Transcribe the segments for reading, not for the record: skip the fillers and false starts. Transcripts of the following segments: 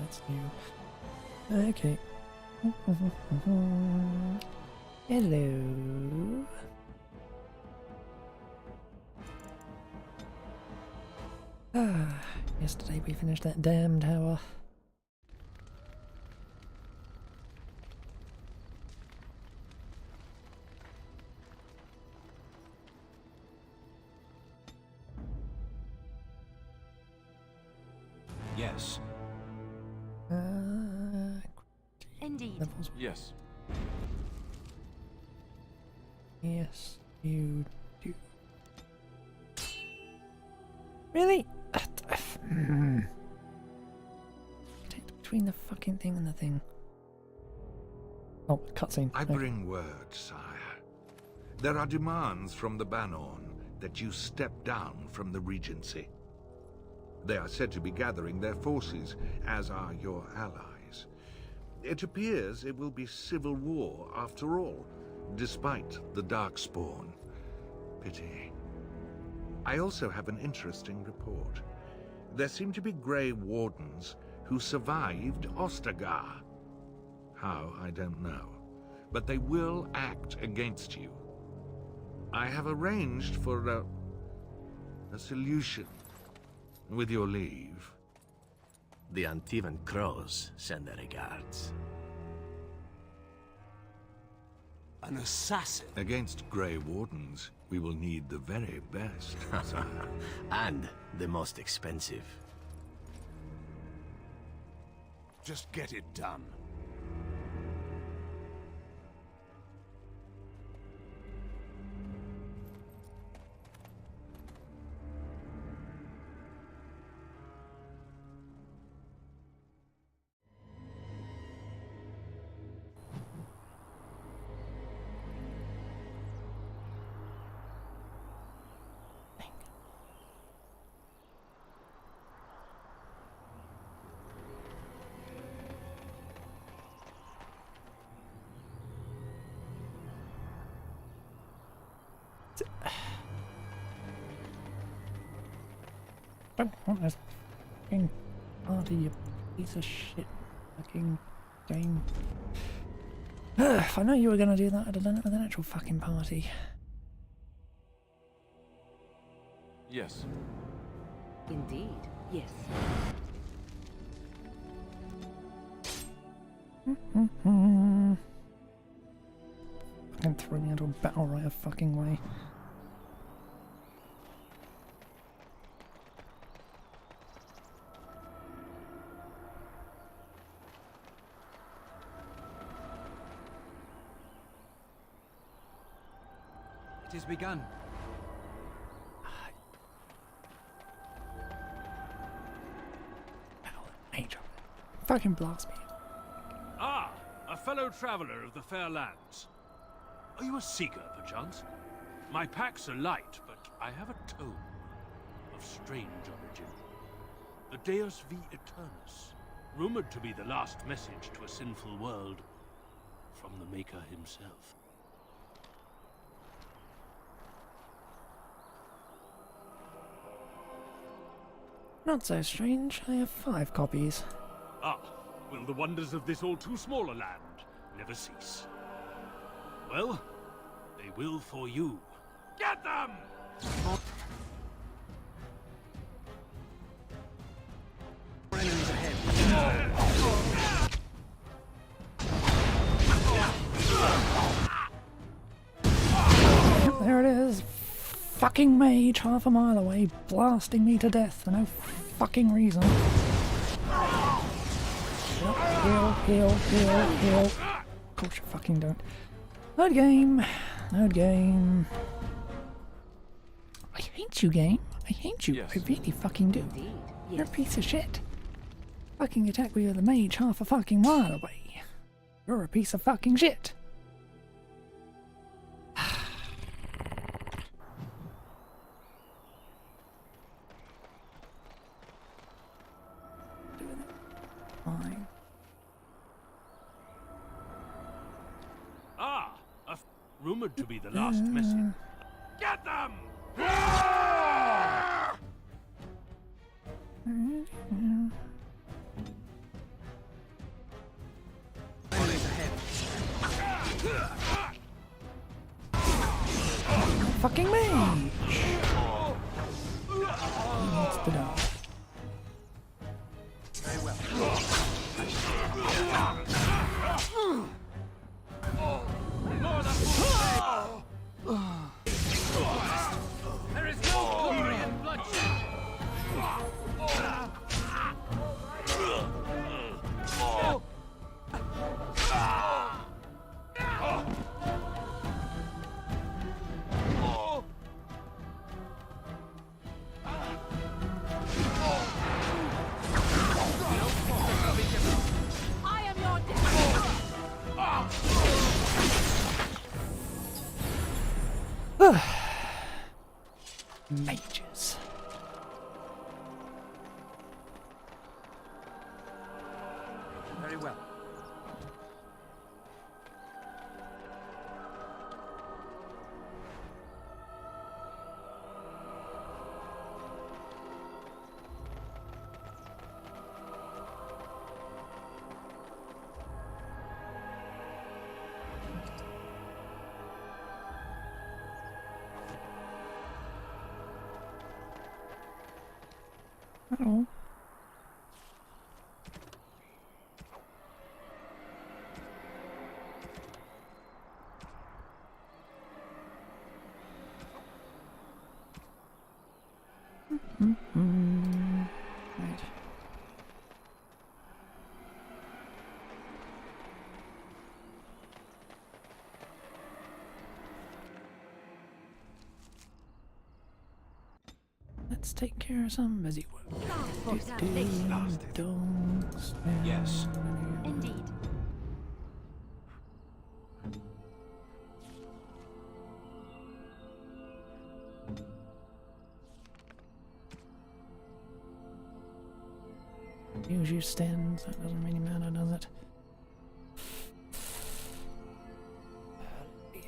that's new. Okay. Hello. Yesterday we finished that damn tower. Yes. Indeed. Levels. Yes. Yes, you do. Really? Take between the fucking thing and the thing. Oh, cutscene. I Okay. bring word, sire. There are demands from the Banorn that you step down from the Regency. They are said to be gathering their forces, as are your allies. It appears it will be civil war after all, despite the Darkspawn. Pity. I also have an interesting report. There seem to be Grey Wardens who survived Ostagar. How, I don't know. But they will act against you. I have arranged for a solution, with your leave. The Antivan Crows send their regards. An assassin. Against Grey Wardens, we will need the very best, sire. And the most expensive. Just get it done. Don't want this fucking party, you piece of shit fucking game. If I know you were gonna do that, I'd have done it with an actual fucking party. Yes. Indeed. Yes. Fucking throw me into a battle right a fucking way. It is begun. Angel. Fucking blast me. Ah, a fellow traveler of the fair lands. Are you a seeker, perchance? My packs are light, but I have a tome of strange origin. The Deus V Eternus, rumored to be the last message to a sinful world from the Maker himself. Not so strange. I have 5 copies. Ah, will the wonders of this all too small a land never cease? Well, they will for you. Get them! Enemies ahead. There it is. Fucking mage half a mile away, blasting me to death for no fucking reason. Heal, heal, heal, heal. Of course you fucking don't. Load game. Load game. I hate you, game. I hate you. Yes. I really fucking do. Indeed. You're a Yes. piece of shit. Fucking attack me with a mage half a fucking mile away. You're a piece of fucking shit. Fine. Ah, rumored to be the last message. Get them! Fucking mage! He needs to die. There is no glory in bloodshed. I am your destiny. Mages. Very well. Oh. Right. Let's take care of some busy work. Yes. Indeed. Use your stands, that doesn't really matter, does it? Yeah.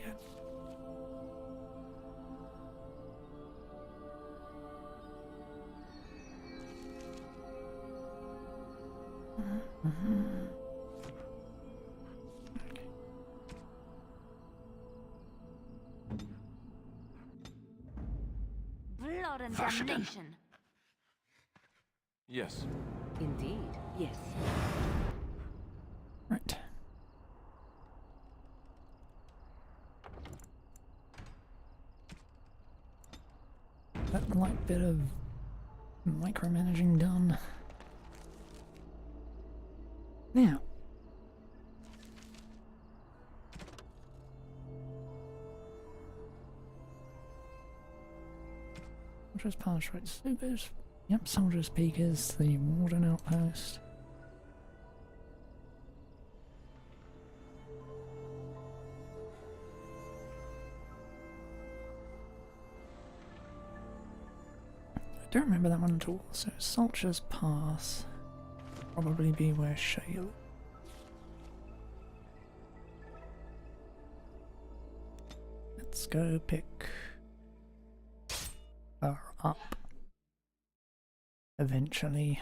Blood and Verstanden. damnation. Yes. Indeed. Yes. Right. That light bit of micromanaging done. Now. Soldiers pass right supers. Yep, soldiers peakers, the warden outpost. I don't remember that one at all. So Soldiers Pass probably be where shale. Let's go pick her up eventually.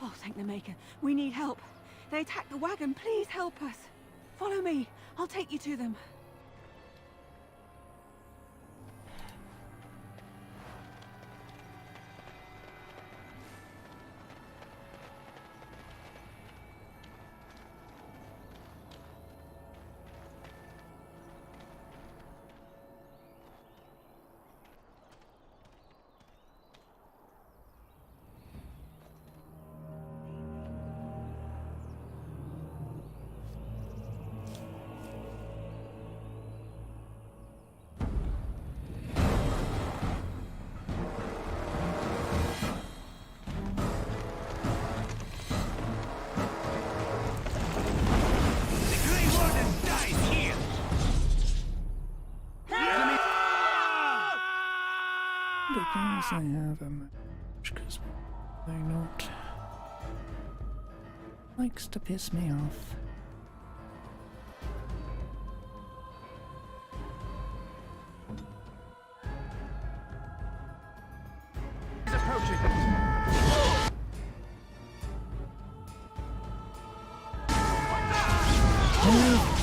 Oh, thank the Maker. We need help. They attacked the wagon. Please help us. Follow me. I'll take you to them. Because I have a match, because they not likes to piss me off.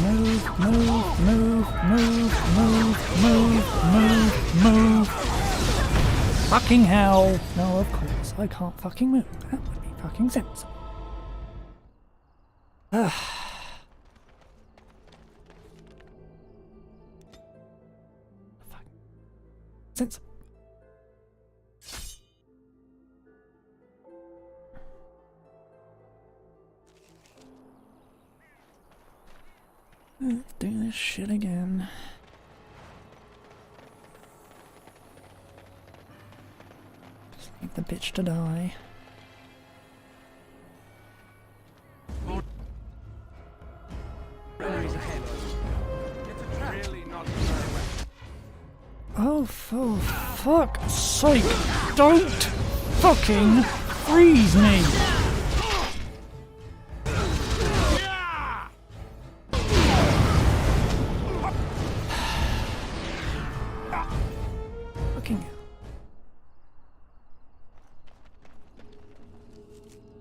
Move, move, move, move, move, move, move, move. Fucking hell. No, of course, I can't fucking move. That would be fucking sensible. Ugh. Fuck. Sensible. Let's do this shit again. Just leave the bitch to die. Oh, for fuck's sake, don't fucking freeze me! Fucking hell.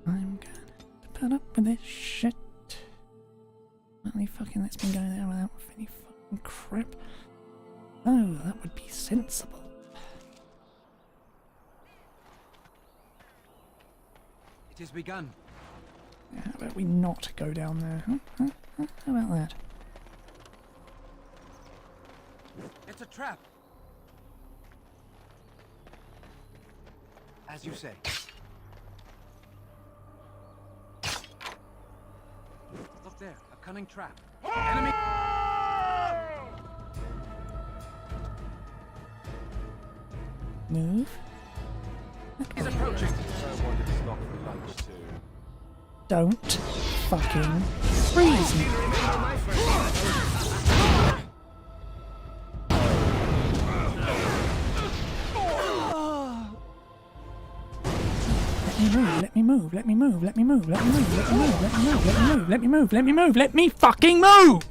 I'm gonna put up with this shit. Only fucking lets me go there without any fucking crap. Oh, that would be sensible. It has begun. Yeah, how about we not go down there? Huh? How about that? It's a trap. As you say. Look there, a cunning trap. Enemy. Move. He's approaching. Someone is not for lunch too. Don't fucking freeze me. Let me move, let me move, let me move, let me move, let me move, let me move, let me move, let me move, let me move, let me fucking move!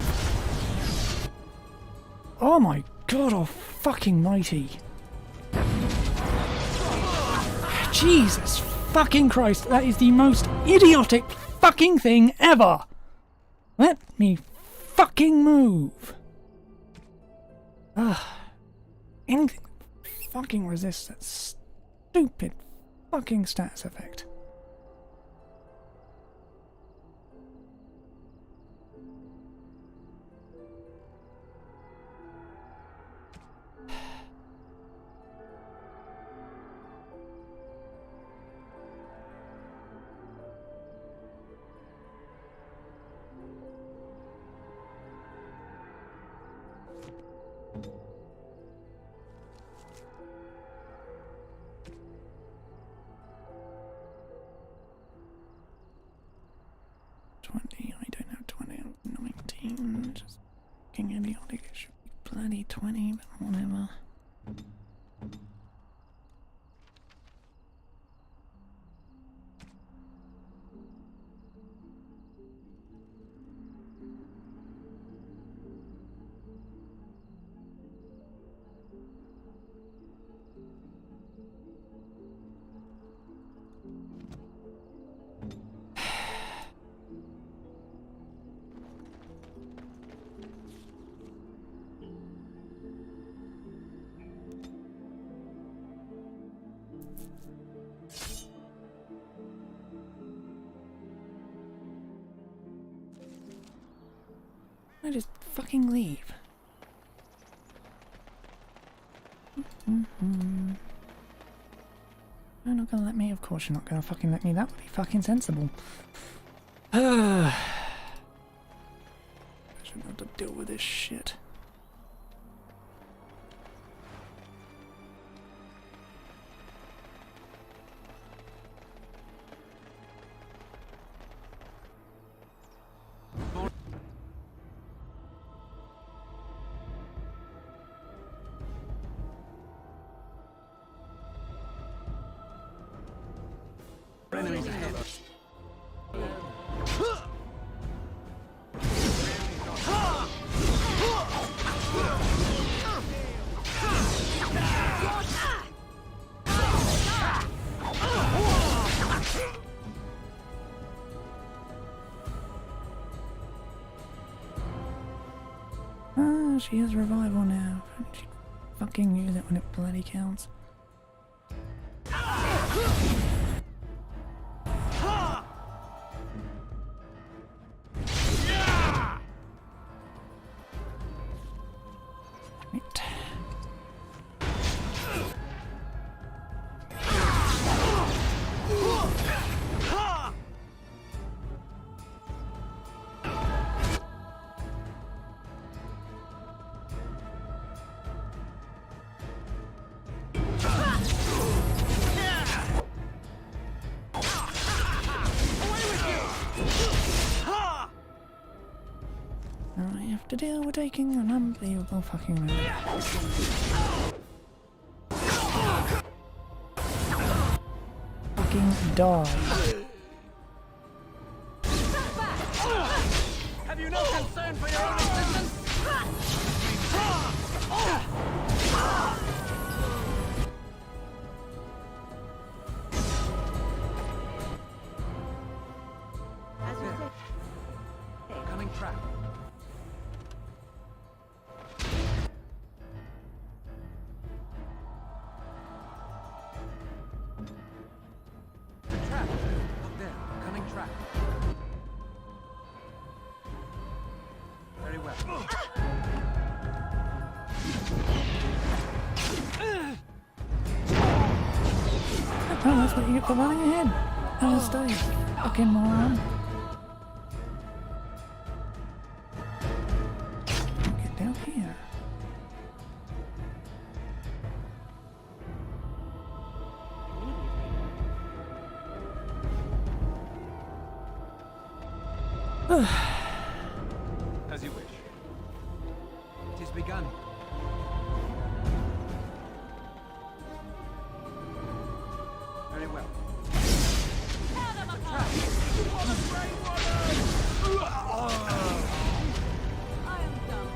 Oh my god, oh fucking mighty. Jesus fucking Christ, that is the most idiotic fucking thing ever! Let me fucking move! Anything fucking resists that stupid fucking status effect. I don't have 20, I have 19. Just fucking idiotic. It should be bloody 20, but whatever. I just fucking leave. You're not gonna let me? Of course you're not gonna fucking let me. That would be fucking sensible. I shouldn't have to deal with this shit. Enemies ahead. Oh, she has revival now. She fucking use it when it bloody counts. Right. Now I have to deal with taking an unbelievable fucking road. Fucking die. Have you no concern for your own existence? As you said. Coming trap. The trap. Look there. Coming trap. Very well. Oh, that's what you get for running ahead. Stay, fucking moron. Get down here. As you wish. It is begun. Very well. I am done.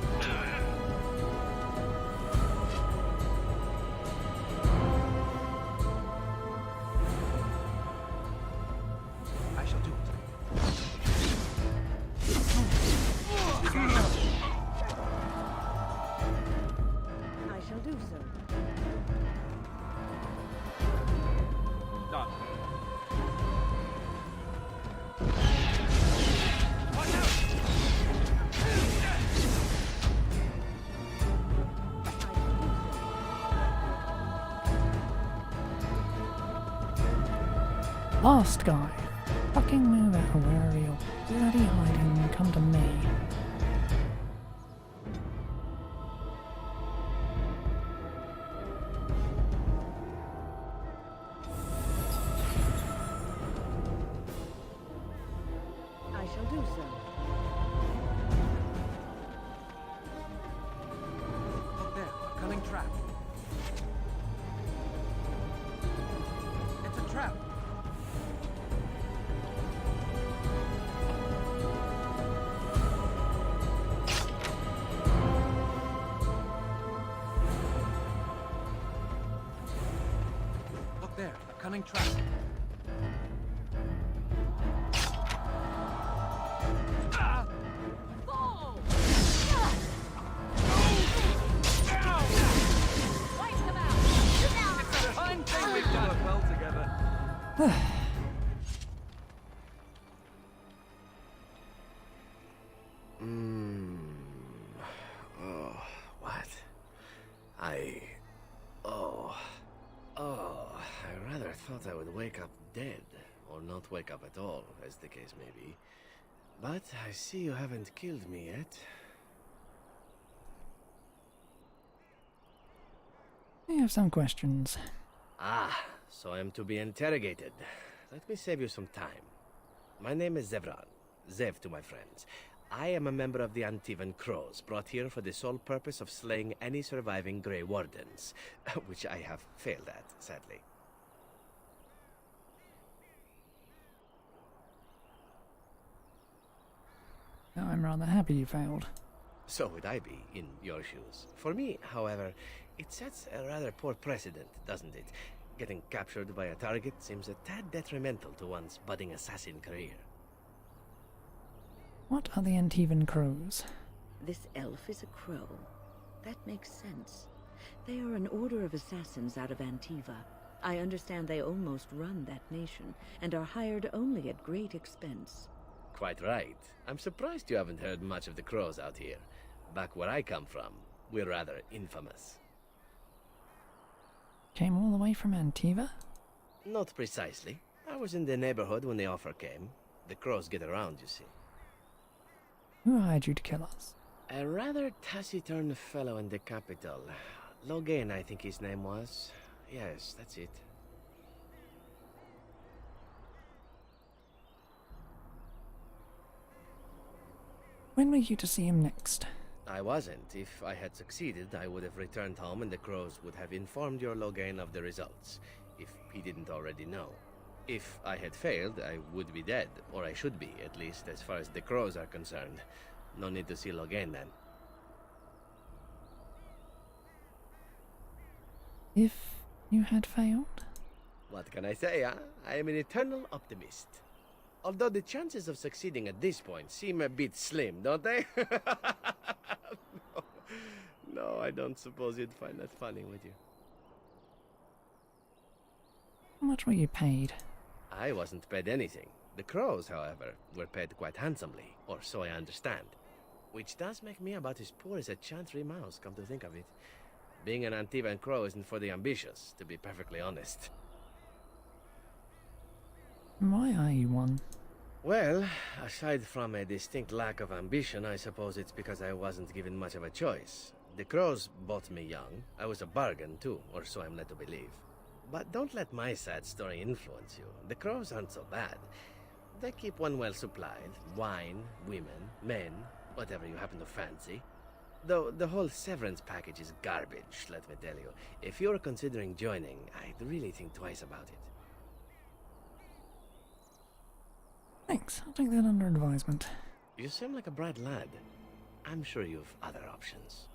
I shall do it. I shall do so. Done. Last guy. Fucking move out of wherever you're bloody hiding and come to me. I shall do so. Look there. A cunning trap. It's a trap. Look there. A cunning trap. Fall! Wipe them out! Fine thing we've done it well together. Oh, what? I rather thought I would wake up dead, or not wake up at all, as the case may be. But I see you haven't killed me yet. I have some questions. Ah, so I am to be interrogated. Let me save you some time. My name is Zevran. Zev to my friends. I am a member of the Antivan Crows, brought here for the sole purpose of slaying any surviving Grey Wardens, which I have failed at, sadly. I'm rather happy you failed. So would I be, in your shoes. For me, however, it sets a rather poor precedent, doesn't it? Getting captured by a target seems a tad detrimental to one's budding assassin career. What are the Antivan Crows? This elf is a crow. That makes sense. They are an order of assassins out of Antiva. I understand they almost run that nation, and are hired only at great expense. Quite right. I'm surprised you haven't heard much of the crows out here. Back where I come from, we're rather infamous. Came all the way from Antiva? Not precisely. I was in the neighborhood when the offer came. The crows get around, you see. Who hired you to kill us? A rather taciturn fellow in the capital. Logan, I think his name was. Yes, that's it. When were you to see him next? I wasn't. If I had succeeded, I would have returned home and the crows would have informed your Logan of the results, if he didn't already know. If I had failed, I would be dead, or I should be, at least as far as the crows are concerned. No need to see Logan then. If you had failed? What can I say, huh? I am an eternal optimist. Although the chances of succeeding at this point seem a bit slim, don't they? No, I don't suppose you'd find that funny, would you? How much were you paid? I wasn't paid anything. The crows, however, were paid quite handsomely, or so I understand. Which does make me about as poor as a chantry mouse, come to think of it. Being an Antivan crow isn't for the ambitious, to be perfectly honest. Why are you one? Well, aside from a distinct lack of ambition, I suppose it's because I wasn't given much of a choice. The crows bought me young. I was a bargain, too, or so I'm led to believe. But don't let my sad story influence you. The crows aren't so bad. They keep one well supplied. Wine, women, men, whatever you happen to fancy. Though the whole severance package is garbage, let me tell you. If you're considering joining, I'd really think twice about it. Thanks, I'll take that under advisement. You seem like a bright lad. I'm sure you've other options.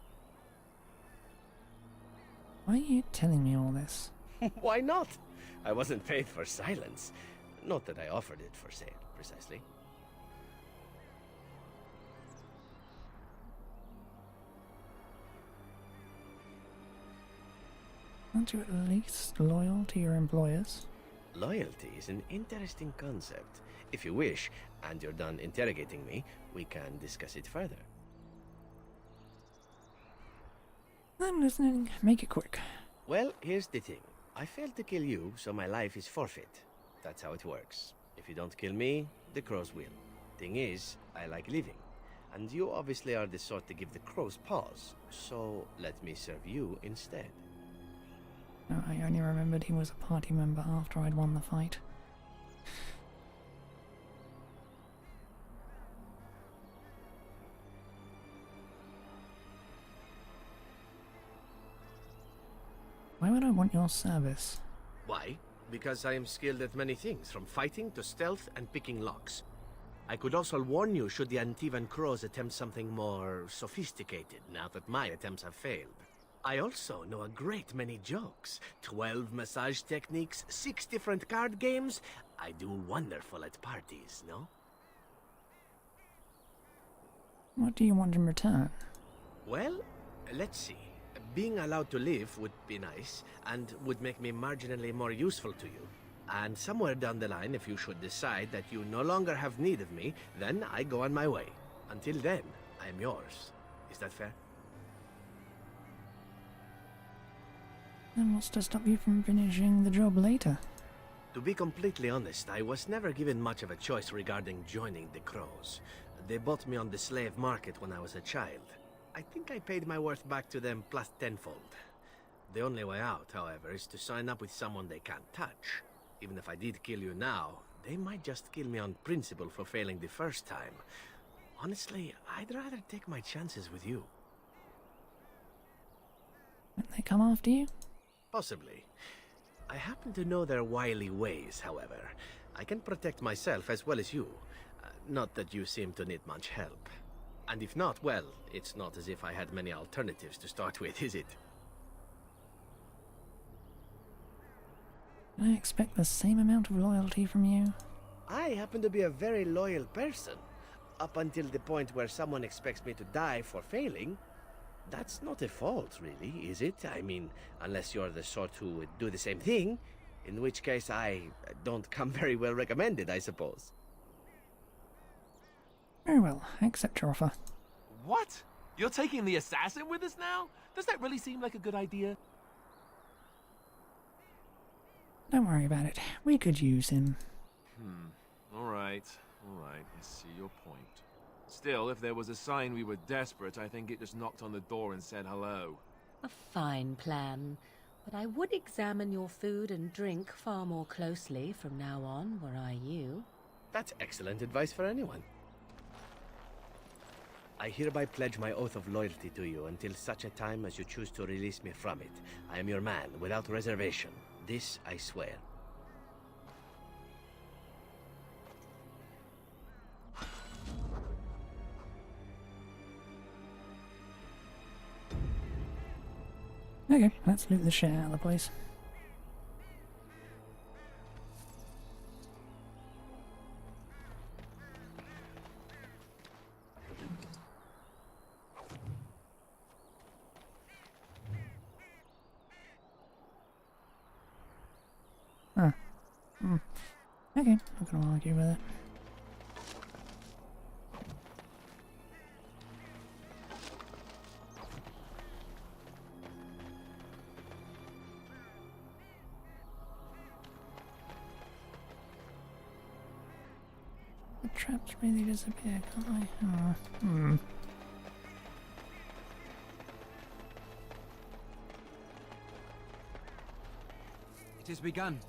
Why are you telling me all this? Why not? I wasn't paid for silence. Not that I offered it for sale, precisely. Aren't you at least loyal to your employers? Loyalty is an interesting concept. If you wish, and you're done interrogating me, we can discuss it further. I'm listening. Make it quick. Well, here's the thing. I failed to kill you, so my life is forfeit. That's how it works. If you don't kill me, the crows will. Thing is, I like living. And you obviously are the sort to give the crows pause. So, let me serve you instead. No, I only remembered he was a party member after I'd won the fight. Why would I want your service? Why? Because I am skilled at many things, from fighting to stealth and picking locks. I could also warn you should the Antivan crows attempt something more sophisticated, now that my attempts have failed. I also know a great many jokes. 12 massage techniques, 6 different card games. I do wonderful at parties, no? What do you want in return? Well, let's see. Being allowed to live would be nice, and would make me marginally more useful to you. And somewhere down the line, if you should decide that you no longer have need of me, then I go on my way. Until then, I am yours. Is that fair? Then what's to stop you from finishing the job later? To be completely honest, I was never given much of a choice regarding joining the Crows. They bought me on the slave market when I was a child. I think I paid my worth back to them plus tenfold. The only way out, however, is to sign up with someone they can't touch. Even if I did kill you now, they might just kill me on principle for failing the first time. Honestly, I'd rather take my chances with you. Won't they come after you? Possibly. I happen to know their wily ways, however. I can protect myself as well as you. Not that you seem to need much help. And if not, well, it's not as if I had many alternatives to start with, is it? Can I expect the same amount of loyalty from you? I happen to be a very loyal person. up until the point where someone expects me to die for failing, that's not a fault, really, is it? I mean, unless you're the sort who would do the same thing, in which case I don't come very well recommended, I suppose. Very well, I accept your offer. What? You're taking the assassin with us now? Does that really seem like a good idea? Don't worry about it. We could use him. Alright, I see your point. Still, if there was a sign we were desperate, I think it just knocked on the door and said hello. A fine plan, but I would examine your food and drink far more closely from now on, were I you. That's excellent advice for anyone. I hereby pledge my oath of loyalty to you until such a time as you choose to release me from it. I am your man, without reservation. This I swear. Okay, let's loot the shit out of the place. Huh. Okay, not gonna argue with it. The traps really disappear, can't I? Oh. It has begun.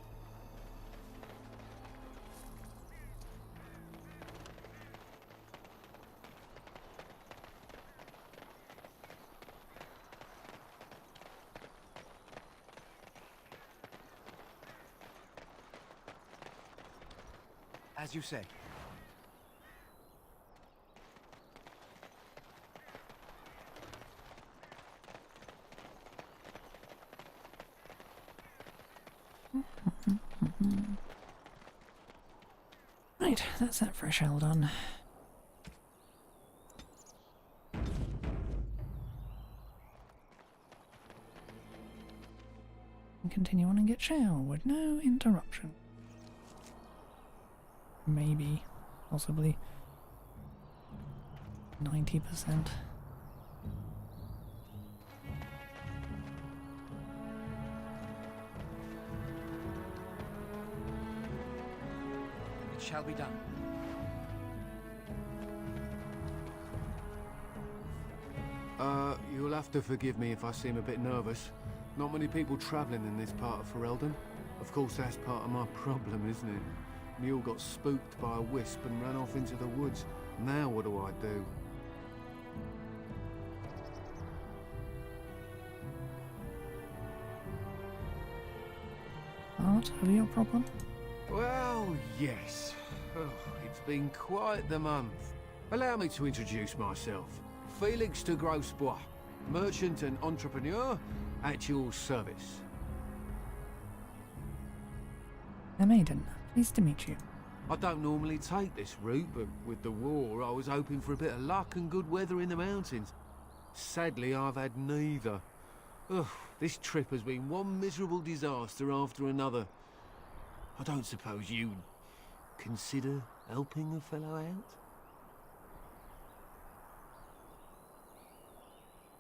As you say. Right, that's that fresh ale done. And continue on and get shale with no interruption. Maybe, possibly 90%. It shall be done. You'll have to forgive me if I seem a bit nervous. Not many people travelling in this part of Ferelden. Of course, that's part of my problem, isn't it? Mule got spooked by a wisp and ran off into the woods. Now what do I do? Part of your problem? Well, yes. Oh, it's been quite the month. Allow me to introduce myself. Felix de Grosbois, merchant and entrepreneur at your service. A maiden, pleased to meet you. I don't normally take this route, but with the war, I was hoping for a bit of luck and good weather in the mountains. Sadly, I've had neither. Ugh, this trip has been one miserable disaster after another. I don't suppose you'd consider helping a fellow out?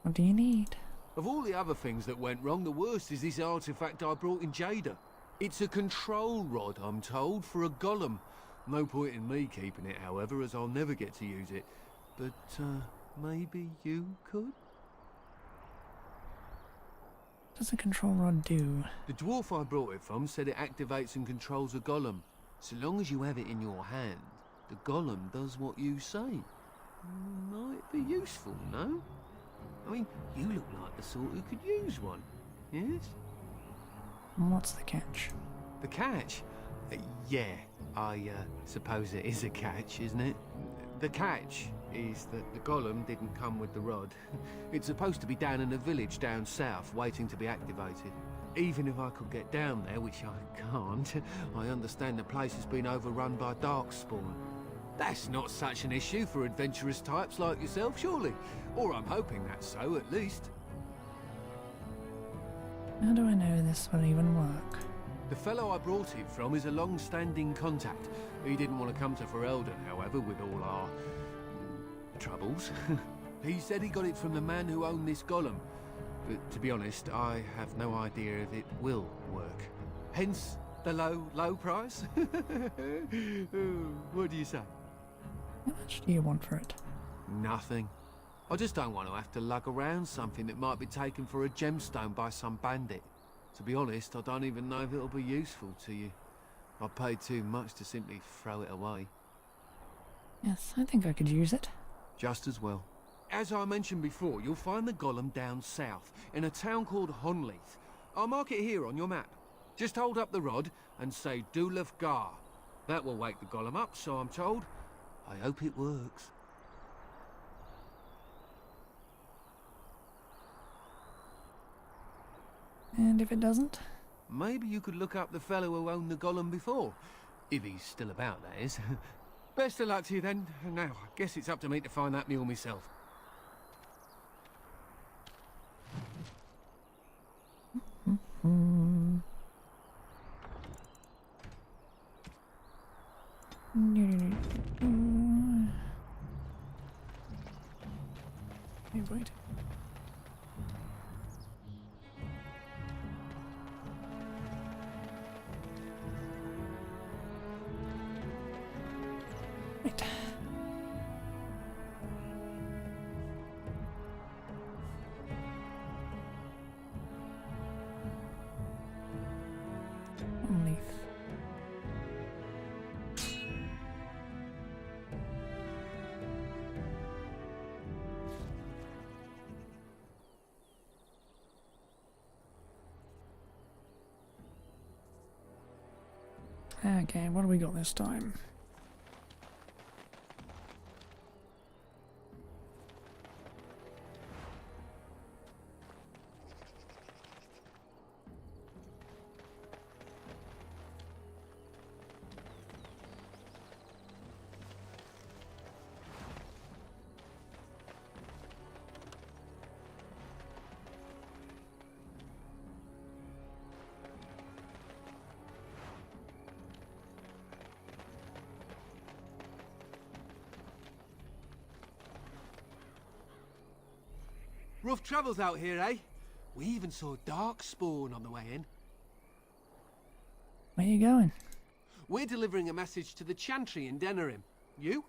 What do you need? Of all the other things that went wrong, the worst is this artifact I brought in Jada. It's a control rod, I'm told, for a golem. No point in me keeping it, however, as I'll never get to use it. But, maybe you could? What does a control rod do? The dwarf I brought it from said it activates and controls a golem. So long as you have it in your hand, the golem does what you say. Might be useful, no? I mean, you look like the sort who could use one, yes? And what's the catch? The catch? Yeah, I suppose it is a catch, isn't it? The catch is that the golem didn't come with the rod. It's supposed to be down in a village down south, waiting to be activated. Even if I could get down there, which I can't, I understand the place has been overrun by darkspawn. That's not such an issue for adventurous types like yourself, surely. Or I'm hoping that's so, at least. How do I know this will even work? The fellow I brought it from is a long-standing contact. He didn't want to come to Ferelden, however, with all our... troubles. He said he got it from the man who owned this golem. But to be honest, I have no idea if it will work. Hence the low price? What do you say? How much do you want for it? Nothing. I just don't want to have to lug around something that might be taken for a gemstone by some bandit. To be honest, I don't even know if it'll be useful to you. I paid too much to simply throw it away. Yes, I think I could use it. Just as well. As I mentioned before, you'll find the golem down south, in a town called Honleith. I'll mark it here on your map. Just hold up the rod and say Dulaf Gar. That will wake the golem up, so I'm told. I hope it works. And if it doesn't? Maybe you could look up the fellow who owned the golem before. If he's still about, that is. Best of luck to you then. Now, I guess it's up to me to find that mule myself. Hey, wait. Right. Leaf. Okay, what do we got this time? Rough travels out here, eh? We even saw dark spawn on the way in. Where you going? We're delivering a message to the Chantry in Denerim. You?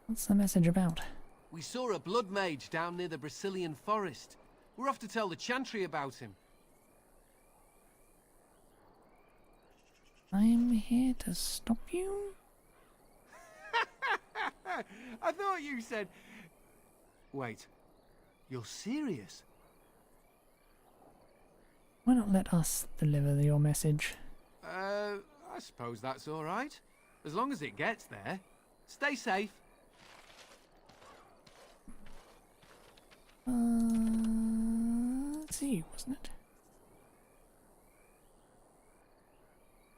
What's the message about? We saw a blood mage down near the Brazilian forest. We're off to tell the Chantry about him. I'm here to stop you? I thought you said... Wait, you're serious? Why not let us deliver your message? I suppose that's all right. As long as it gets there. Stay safe. It's you, wasn't it?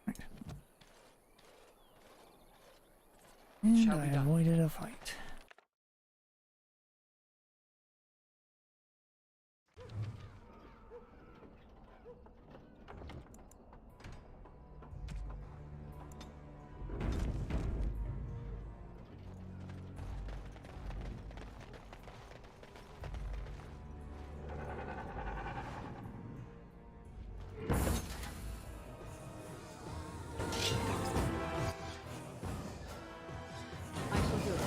Right. And Shall I be done. avoided a fight. I shall do it.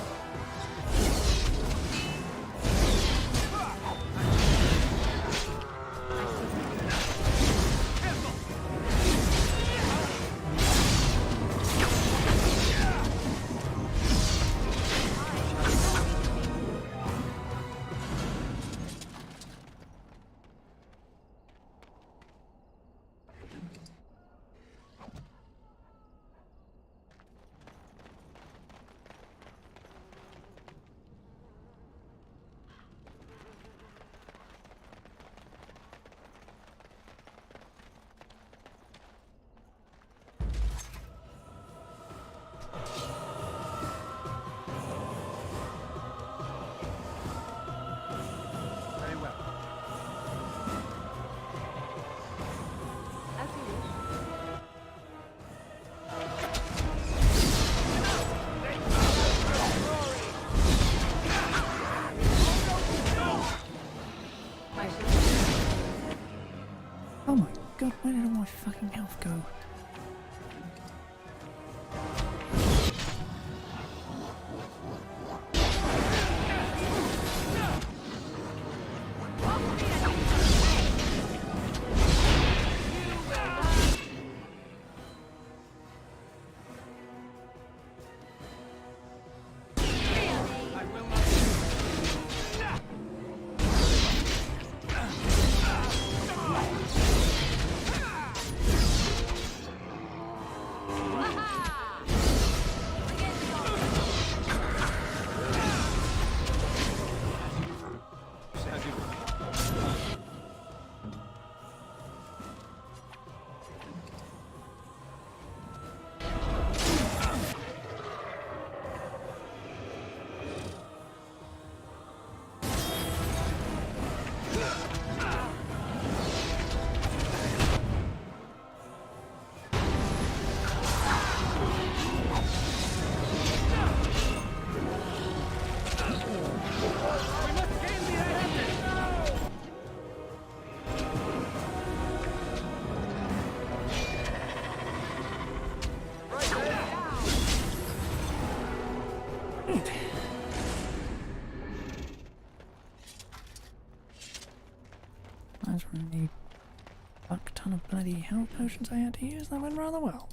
Where did all my fucking health go? That's from the fuck ton of bloody health potions I had to use. That went rather well.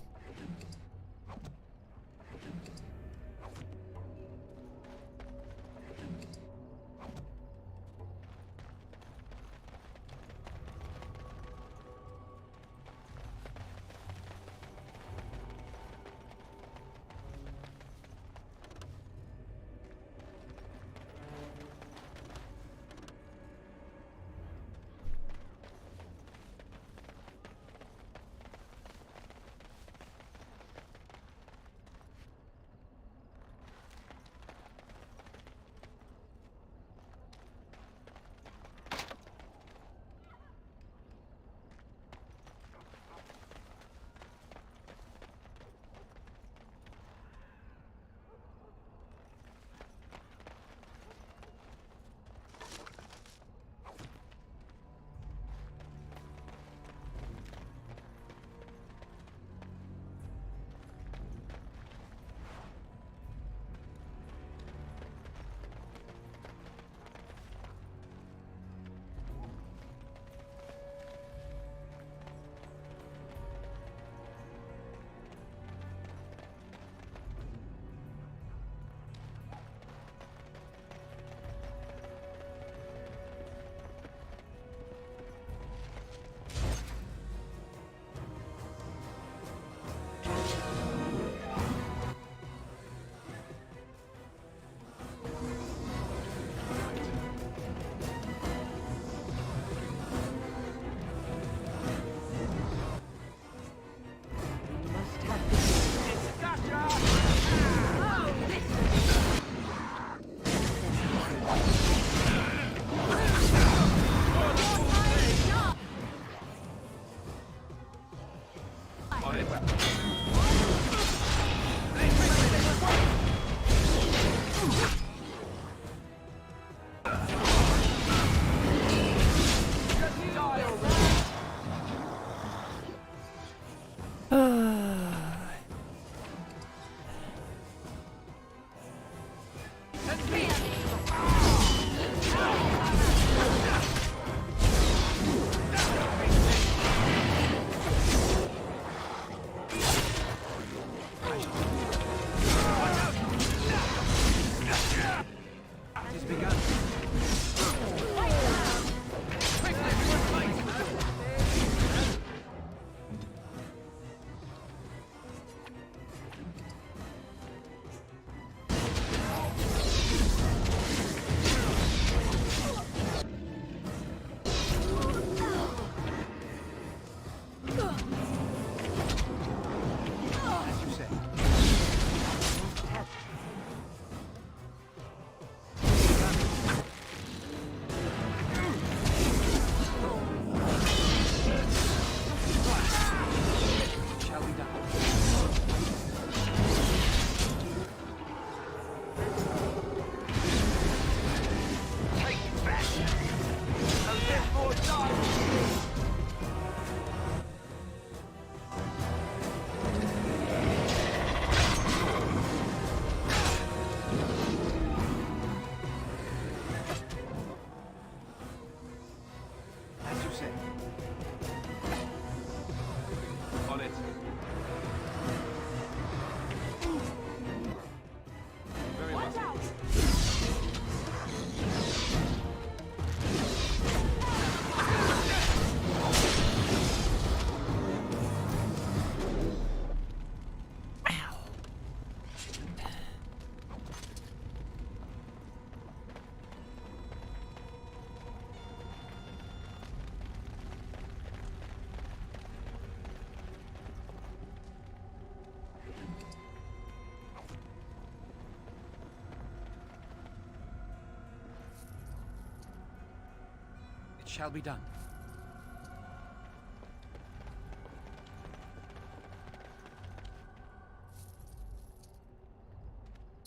shall be done.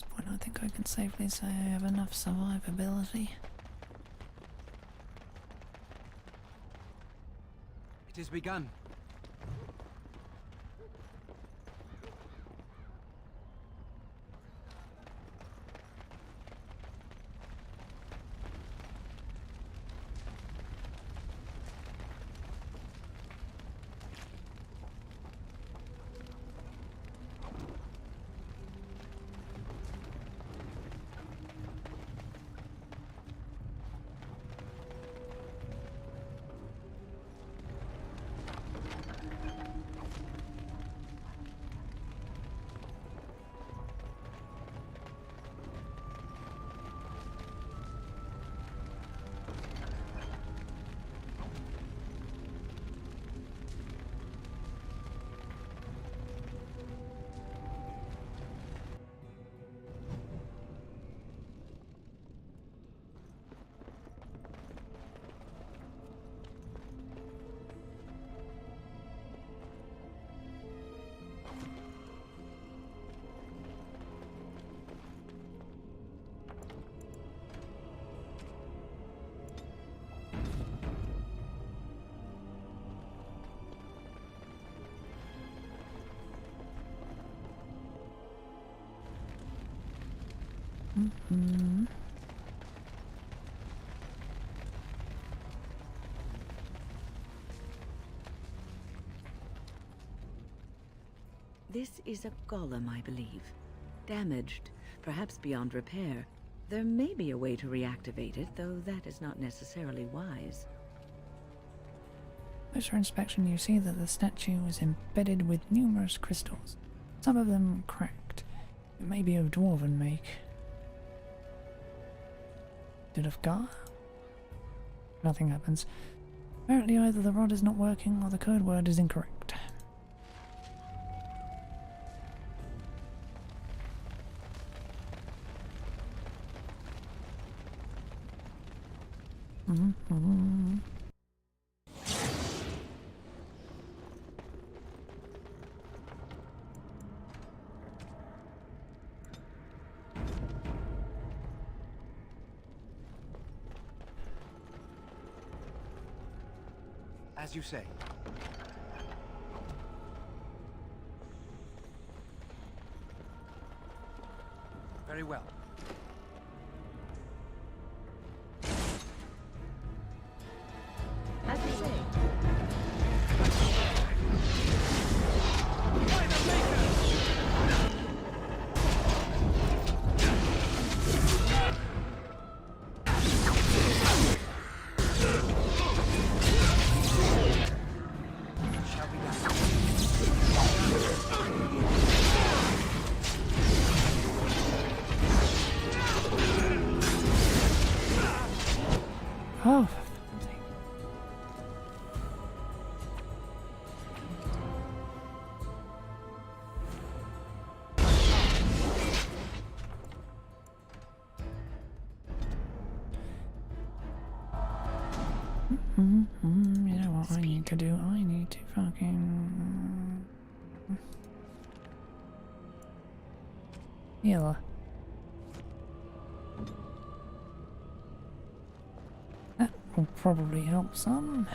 At this point, I think I can safely say I have enough survivability. It has begun. This is a golem, I believe. Damaged, perhaps beyond repair. There may be a way to reactivate it, though that is not necessarily wise. Closer inspection, you see that the statue is embedded with numerous crystals. Some of them cracked. It may be of dwarven make. Did of Gar? Nothing happens. Apparently either the rod is not working or the code word is incorrect. As you say. Very well. As you say. Oh, you know what I need to do? I need to fucking heal her. That will probably help some.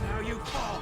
Now you fall.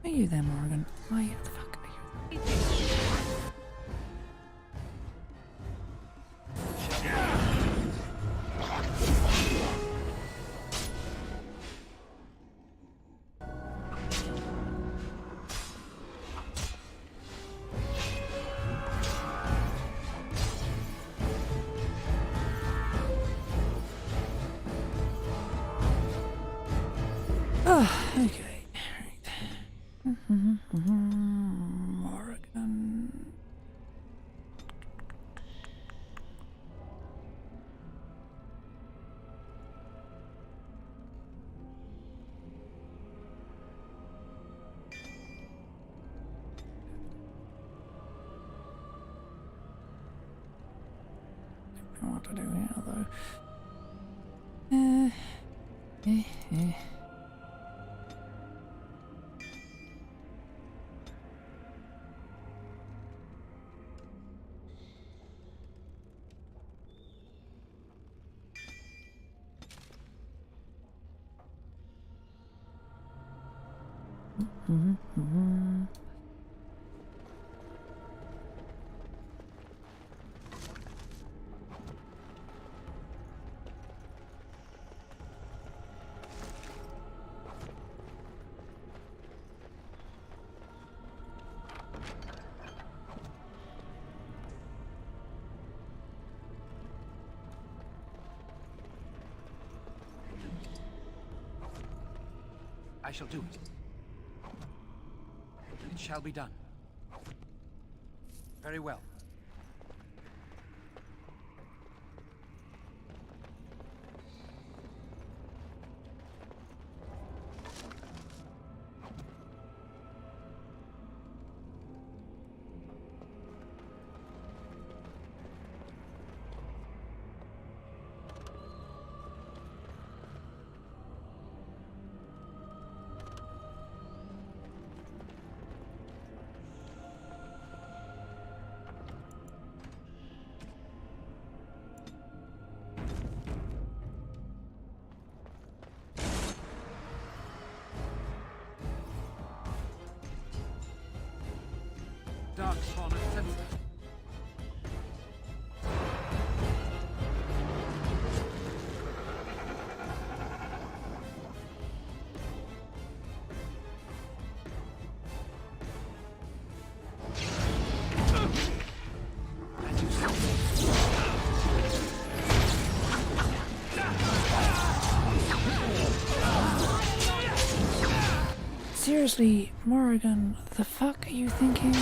Are you there, Morgan? Why the fuck are you? Ah, okay. Morgan. Don't know what to do here though. I shall do it. It shall be done. Very well. Dark spawn at center. Seriously, Morgan, the fuck are you thinking?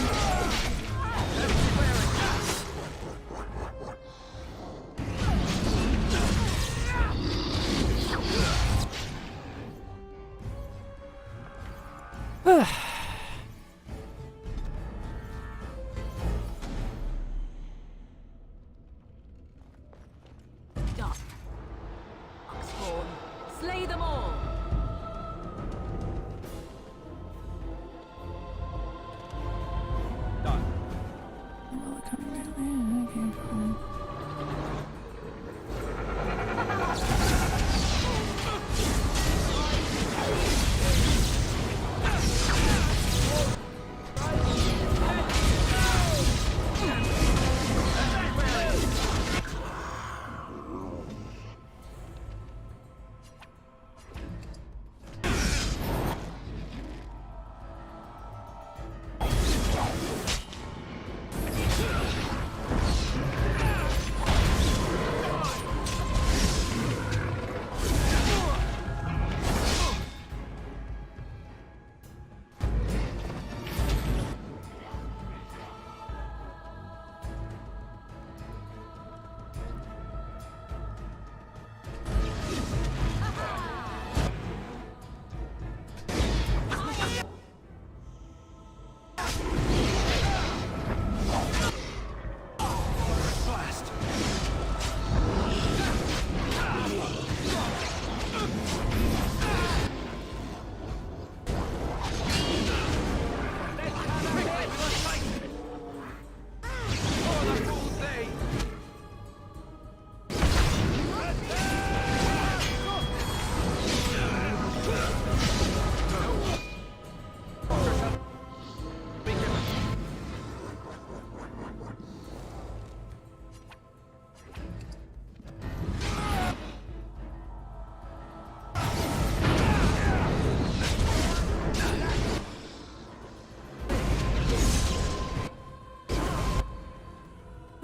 Dark. Spawn. Slay them all. Well, coming down there, okay, fine.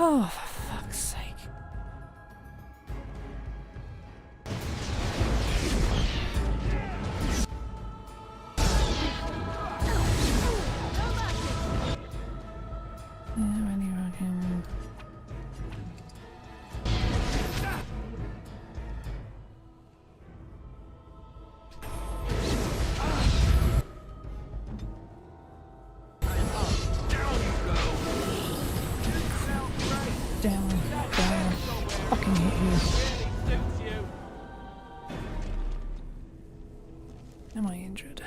Oh, for fuck's sake. Really rocking. Down, down, fucking hit you. Am I injured?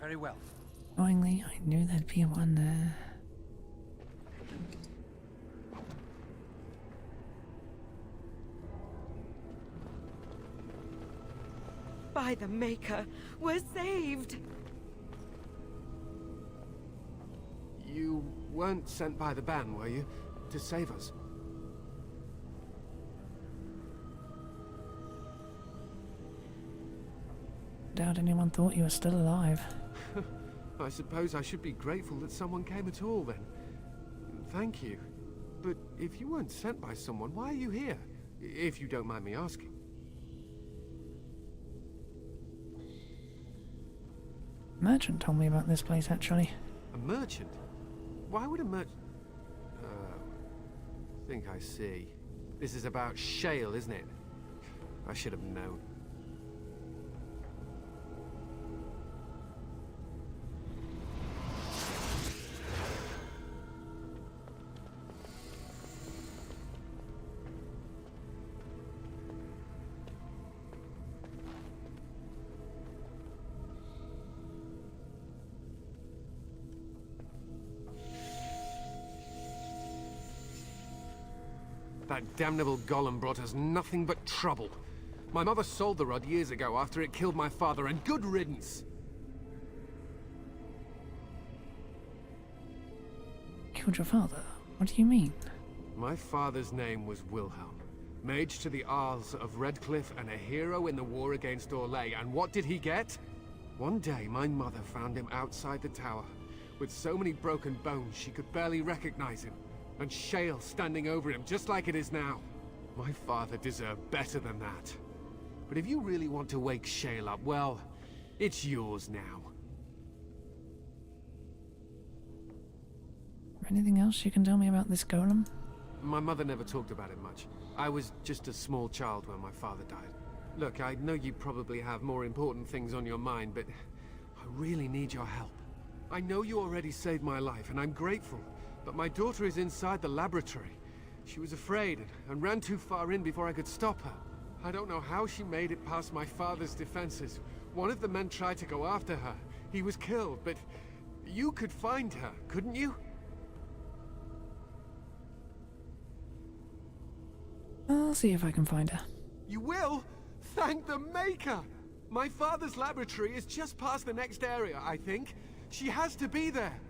Very well. Annoyingly, I knew there'd be one there. By the Maker, we're saved! You weren't sent by the ban, were you? To save us? Doubt anyone thought you were still alive. I suppose I should be grateful that someone came at all, then. Thank you. But if you weren't sent by someone, why are you here? If you don't mind me asking. Merchant told me about this place, actually. A merchant? Why would a merchant... think I see. This is about shale, isn't it? I should have known. That damnable golem brought us nothing but trouble. My mother sold the rod years ago after it killed my father, and good riddance! Killed your father? What do you mean? My father's name was Wilhelm, mage to the Arls of Redcliffe and a hero in the war against Orlais, and what did he get? One day, my mother found him outside the tower, with so many broken bones she could barely recognize him. And shale standing over him, just like it is now. My father deserved better than that. But if you really want to wake shale up, well, it's yours now. Anything else you can tell me about this golem? My mother never talked about it much. I was just a small child when my father died. Look, I know you probably have more important things on your mind, but I really need your help. I know you already saved my life, and I'm grateful. But my daughter is inside the laboratory. She was afraid and ran too far in before I could stop her. I don't know how she made it past my father's defenses. One of the men tried to go after her. He was killed, but you could find her, couldn't you? I'll see if I can find her. You will? Thank the Maker! My father's laboratory is just past the next area, I think. She has to be there.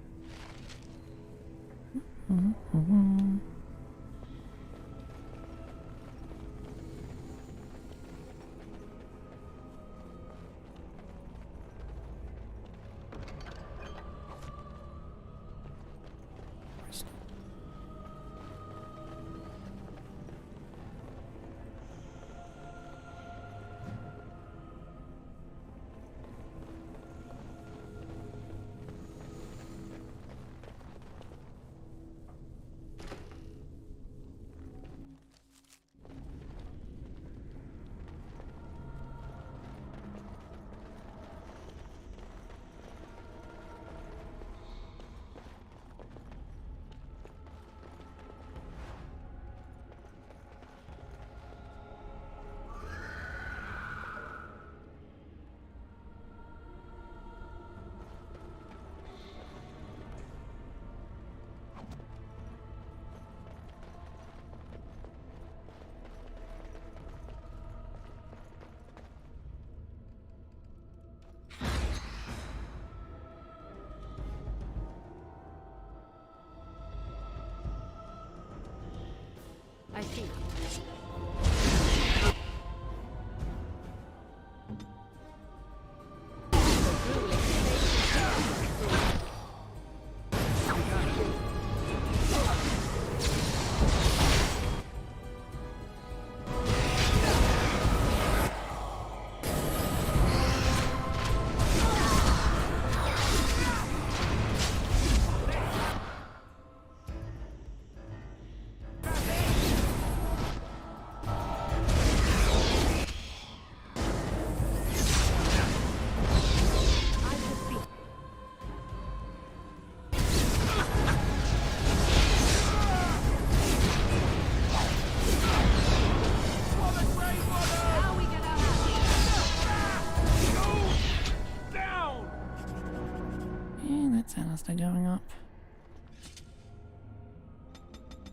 going up.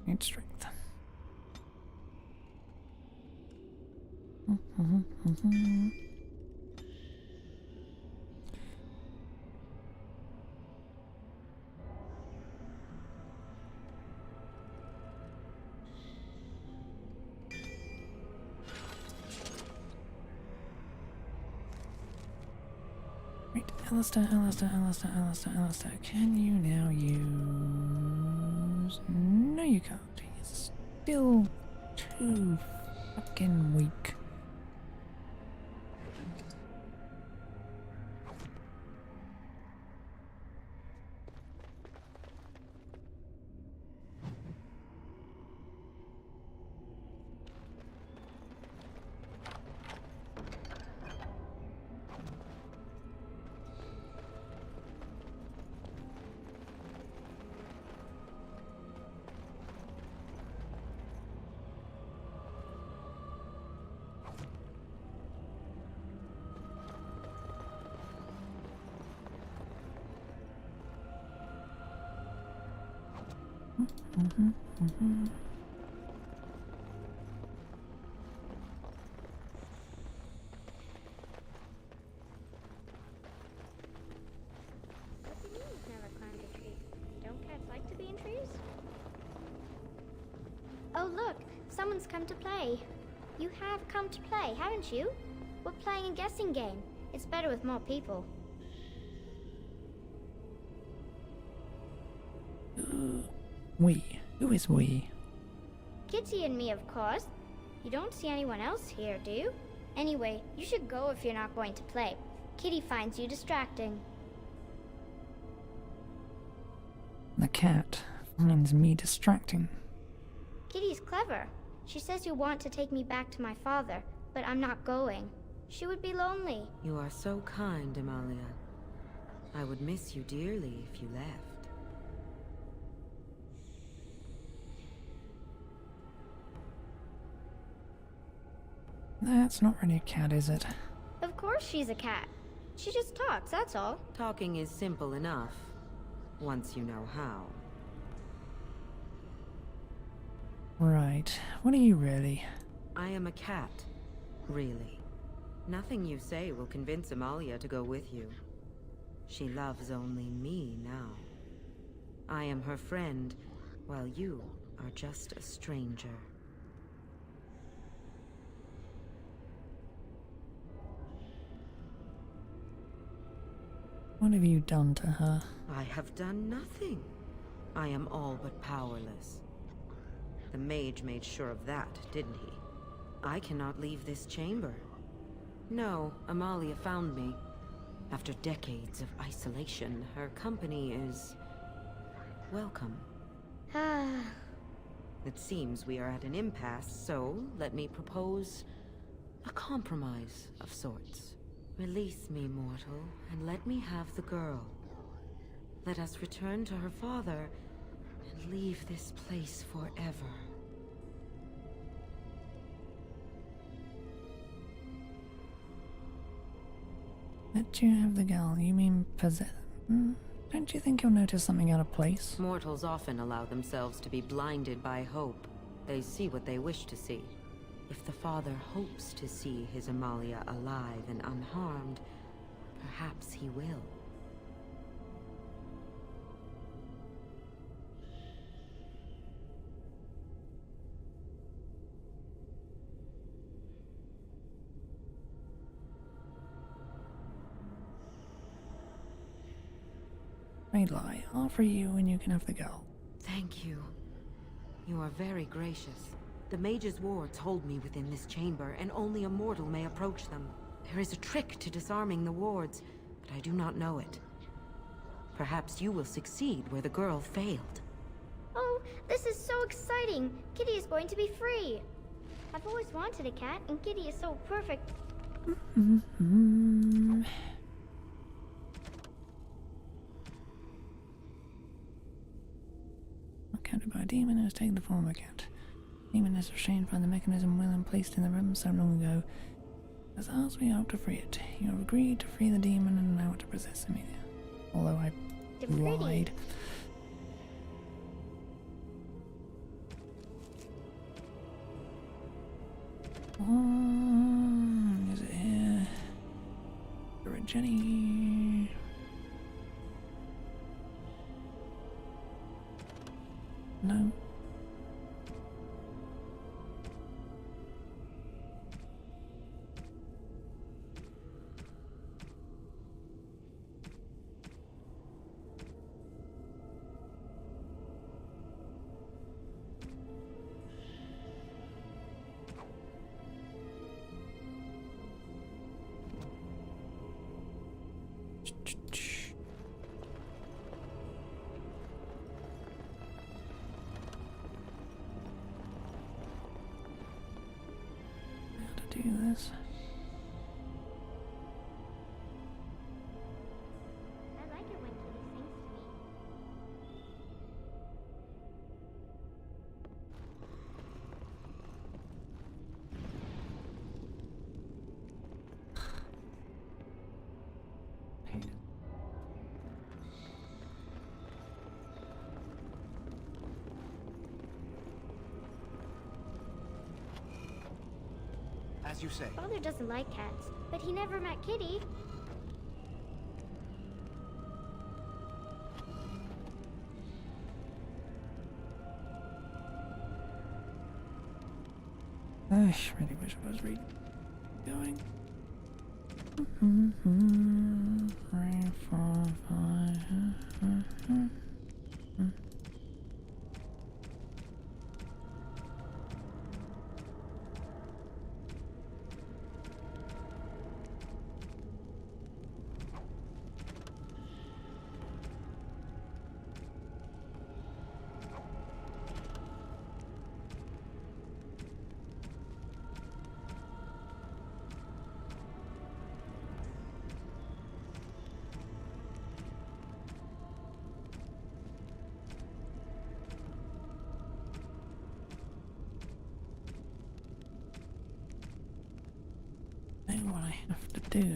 Need strength. Right, Alistair. Can you now use... No, you can't. He's still too fucking weak. Oh look, someone's come to play. You have come to play, haven't you? We're playing a guessing game. It's better with more people. We? Who is we? Kitty and me, of course. You don't see anyone else here, do you? Anyway, you should go if you're not going to play. Kitty finds you distracting. The cat finds me distracting. Kitty's clever. She says you want to take me back to my father, but I'm not going. She would be lonely. You are so kind, Amalia. I would miss you dearly if you left. That's not really a cat, is it? Of course she's a cat. She just talks, that's all. Talking is simple enough, once you know how. Right. What are you really? I am a cat. Really. Nothing you say will convince Amalia to go with you. She loves only me now. I am her friend, while you are just a stranger. What have you done to her? I have done nothing. I am all but powerless. The mage made sure of that, didn't he? I cannot leave this chamber. No, Amalia found me. After decades of isolation, her company is... welcome. It seems we are at an impasse, so let me propose a compromise of sorts. Release me, mortal, and let me have the girl. Let us return to her father and leave this place forever. Let you have the girl, you mean possess... Don't you think you'll notice something out of place? Mortals often allow themselves to be blinded by hope. They see what they wish to see. If the father hopes to see his Amalia alive and unharmed, perhaps he will. I'd lie. I'll free you and you can have the girl. Thank you. You are very gracious. The mage's wards hold me within this chamber, and only a mortal may approach them. There is a trick to disarming the wards, but I do not know it. Perhaps you will succeed where the girl failed. Oh, this is so exciting! Kitty is going to be free! I've always wanted a cat, and Kitty is so perfect. Captured by a demon who has taken the form of a cat. Demon is restrained by the mechanism well and placed in the room so long ago. As ours we hope to free it. You have agreed to free the demon and allow it to possess Amelia. Although I acting pretty. Lied. Is it here? You're a Jenny. No. How to do this? I like it when Kitty sings to me. As you say. Father doesn't like cats, but he never met Kitty. I really wish I was going. 3, 4, 5. Know what I have to do.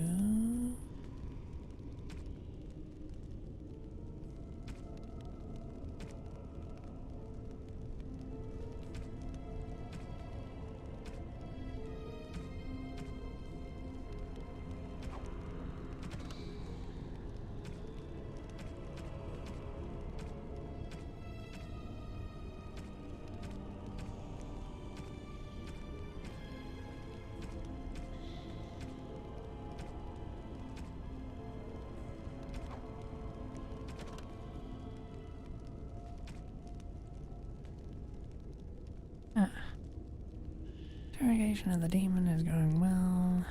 Interrogation of the demon is going well.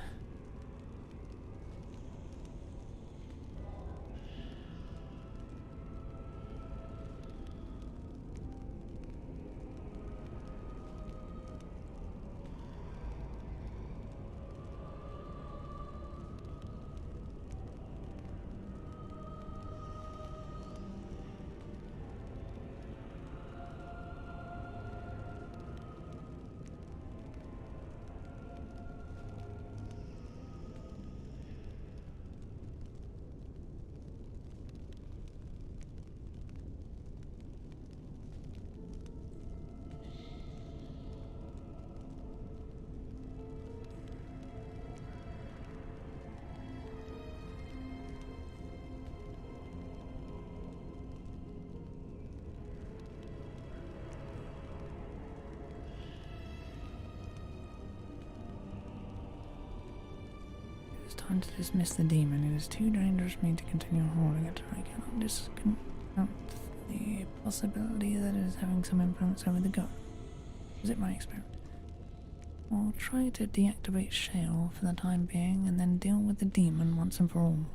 It's time to dismiss the demon. It is too dangerous for me to continue holding it. I cannot discount the possibility that it is having some influence over the god. Is it my experiment? I'll try to deactivate Shale for the time being and then deal with the demon once and for all.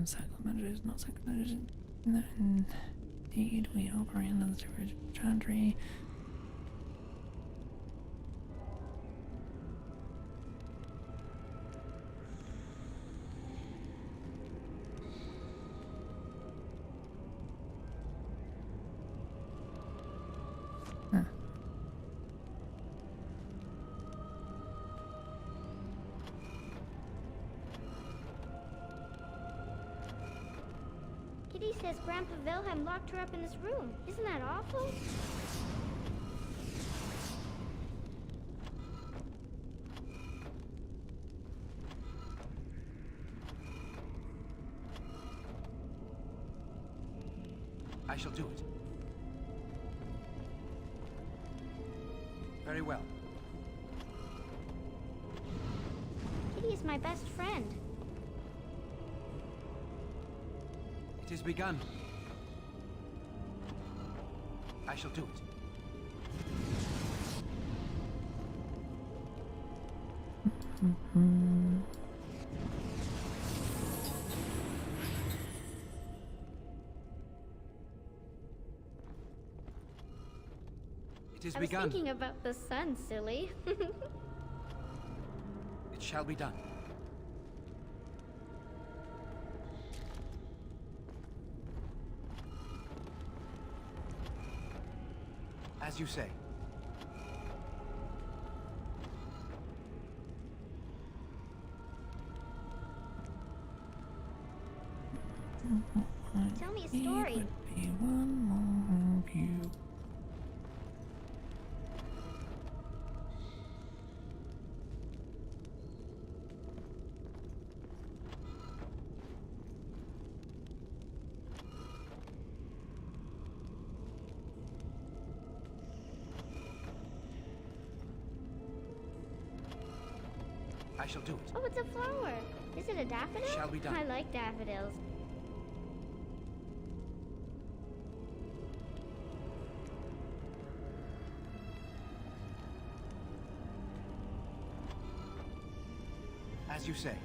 Sacrilegious, not sacrilegious. Indeed, we operate under the supervision of Chantry. Kitty says Grandpa Wilhelm locked her up in this room. Isn't that awful? I shall do it. Very well. Kitty is my best friend. It is begun. I shall do it. It is I was begun. thinking about the sun, silly. It shall be done. As you say. Tell me a story. It would be one more view. I shall do it. Oh, it's a flower. Is it a daffodil? Shall be done. I like daffodils. As you say.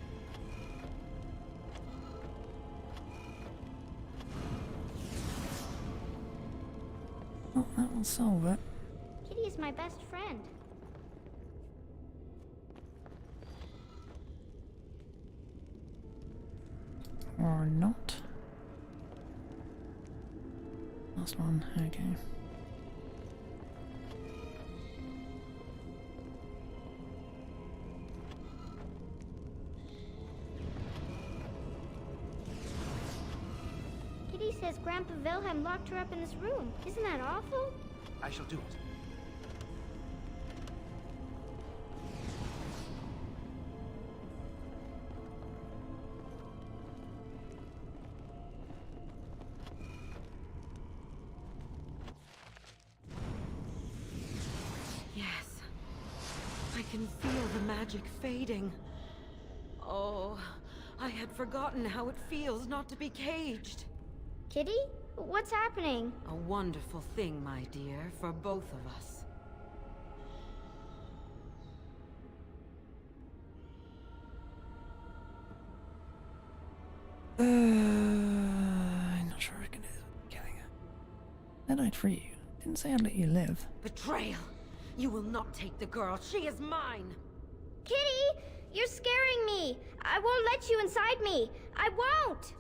Oh, that will solve it. Kitty is my best friend. Or not. Last one, okay. Kitty says Grandpa Wilhelm locked her up in this room. Isn't that awful? I shall do it. Yes. I can feel the magic fading. Oh, I had forgotten how it feels not to be caged. Kitty? What's happening? A wonderful thing, my dear, for both of us. I'm not sure I can do this. Killing her. Said I'd free you. Didn't say I'd let you live. Betrayal! You will not take the girl. She is mine! Kitty! You're scaring me! I won't let you inside me! I won't!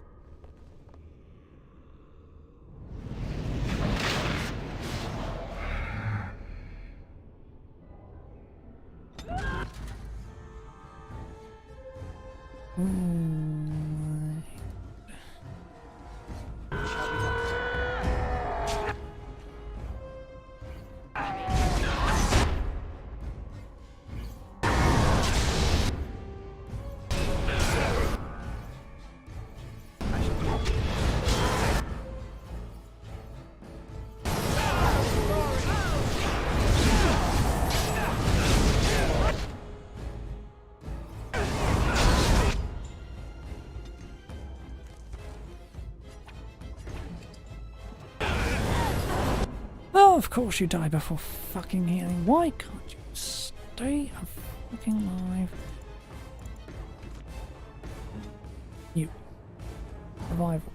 Oh, of course you die before fucking healing. Why can't you stay fucking alive? You. survival.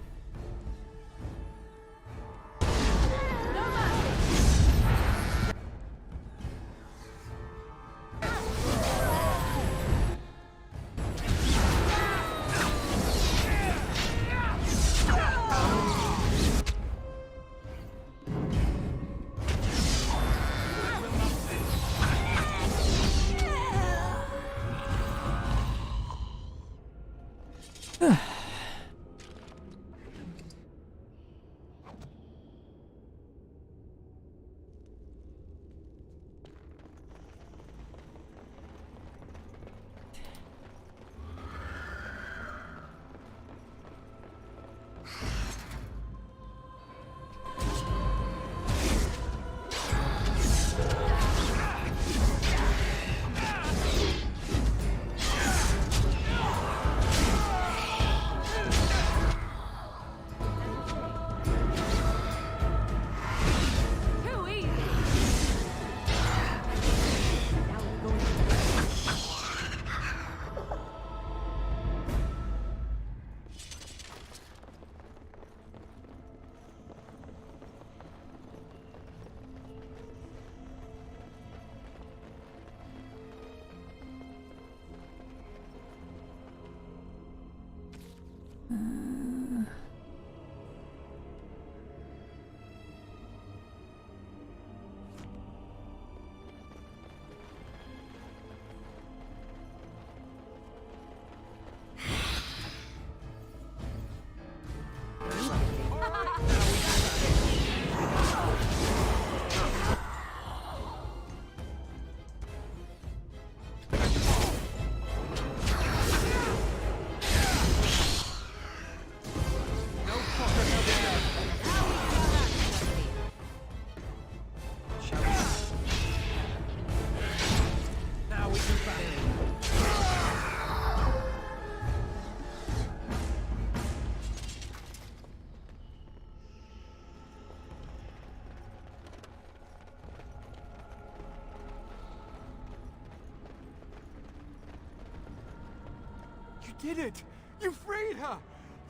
You did it! You freed her!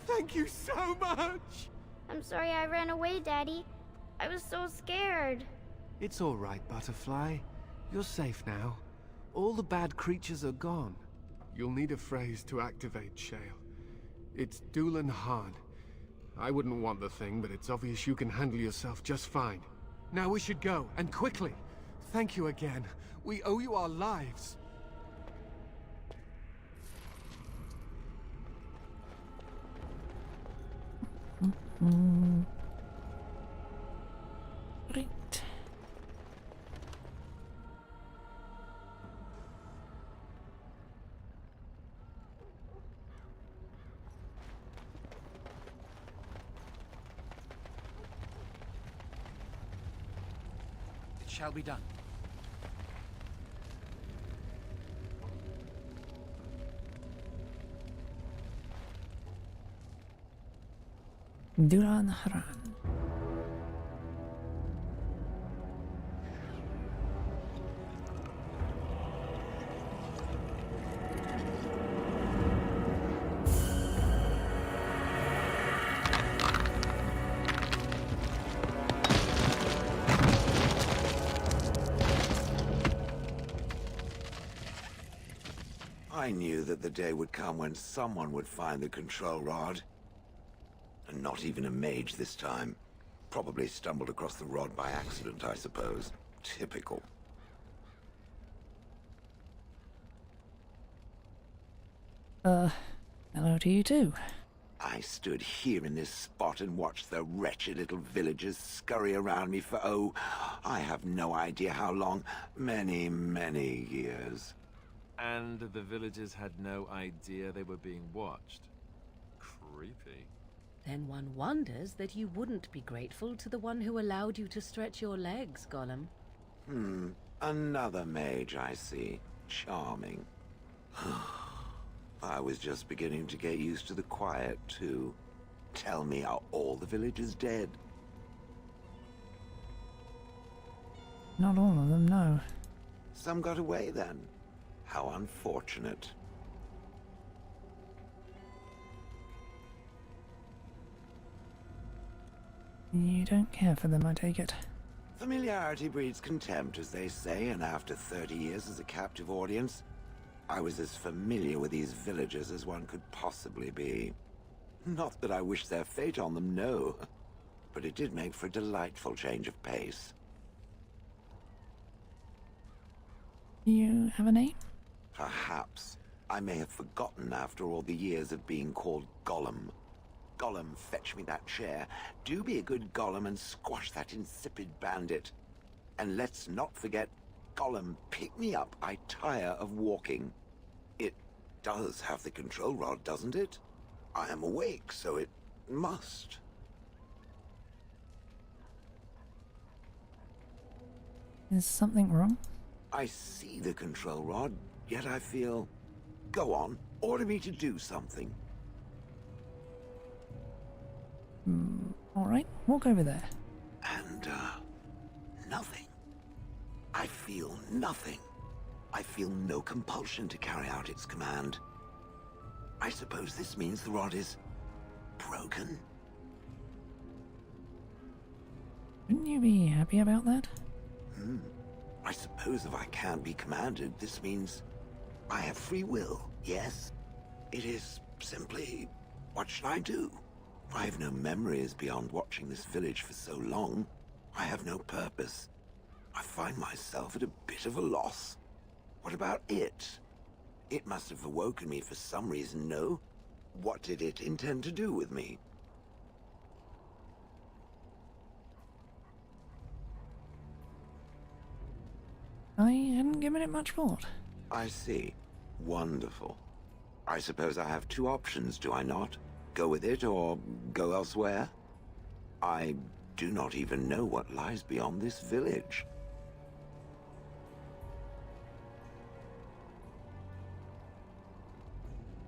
Thank you so much! I'm sorry I ran away, Daddy. I was so scared. It's all right, Butterfly. You're safe now. All the bad creatures are gone. You'll need a phrase to activate shale. It's Doolan Han. I wouldn't want the thing, but it's obvious you can handle yourself just fine. Now we should go, and quickly. Thank you again. We owe you our lives. Right. It shall be done. Duran Haran. I knew that the day would come when someone would find the control rod. And not even a mage this time. Probably stumbled across the rod by accident, I suppose. Typical. Hello to you too. I stood here in this spot and watched the wretched little villagers scurry around me for, oh, I have no idea how long. Many, many years. And the villagers had no idea they were being watched. Creepy. Then one wonders that you wouldn't be grateful to the one who allowed you to stretch your legs, Gollum. Another mage, I see. Charming. I was just beginning to get used to the quiet, too. Tell me, are all the villagers dead? Not all of them, no. Some got away, then. How unfortunate. You don't care for them, I take it. Familiarity breeds contempt, as they say, and after 30 years as a captive audience, I was as familiar with these villagers as one could possibly be. Not that I wish their fate on them, no. But it did make for a delightful change of pace. You have a name? Perhaps. I may have forgotten after all the years of being called Gollum. Gollum, fetch me that chair. Do be a good Gollum and squash that insipid bandit. And let's not forget, Gollum, pick me up. I tire of walking. It does have the control rod, doesn't it? I am awake, so it must. Is something wrong? I see the control rod, yet I feel... Go on, order me to do something. Alright, walk over there. And, nothing. I feel nothing. I feel no compulsion to carry out its command. I suppose this means the rod is... broken? Wouldn't you be happy about that? I suppose if I can't be commanded, this means I have free will, yes? It is simply, what should I do? I have no memories beyond watching this village for so long. I have no purpose. I find myself at a bit of a loss. What about it? It must have awoken me for some reason, no? What did it intend to do with me? I hadn't given it much thought. I see. Wonderful. I suppose I have two options, do I not? Go with it or go elsewhere? I do not even know what lies beyond this village.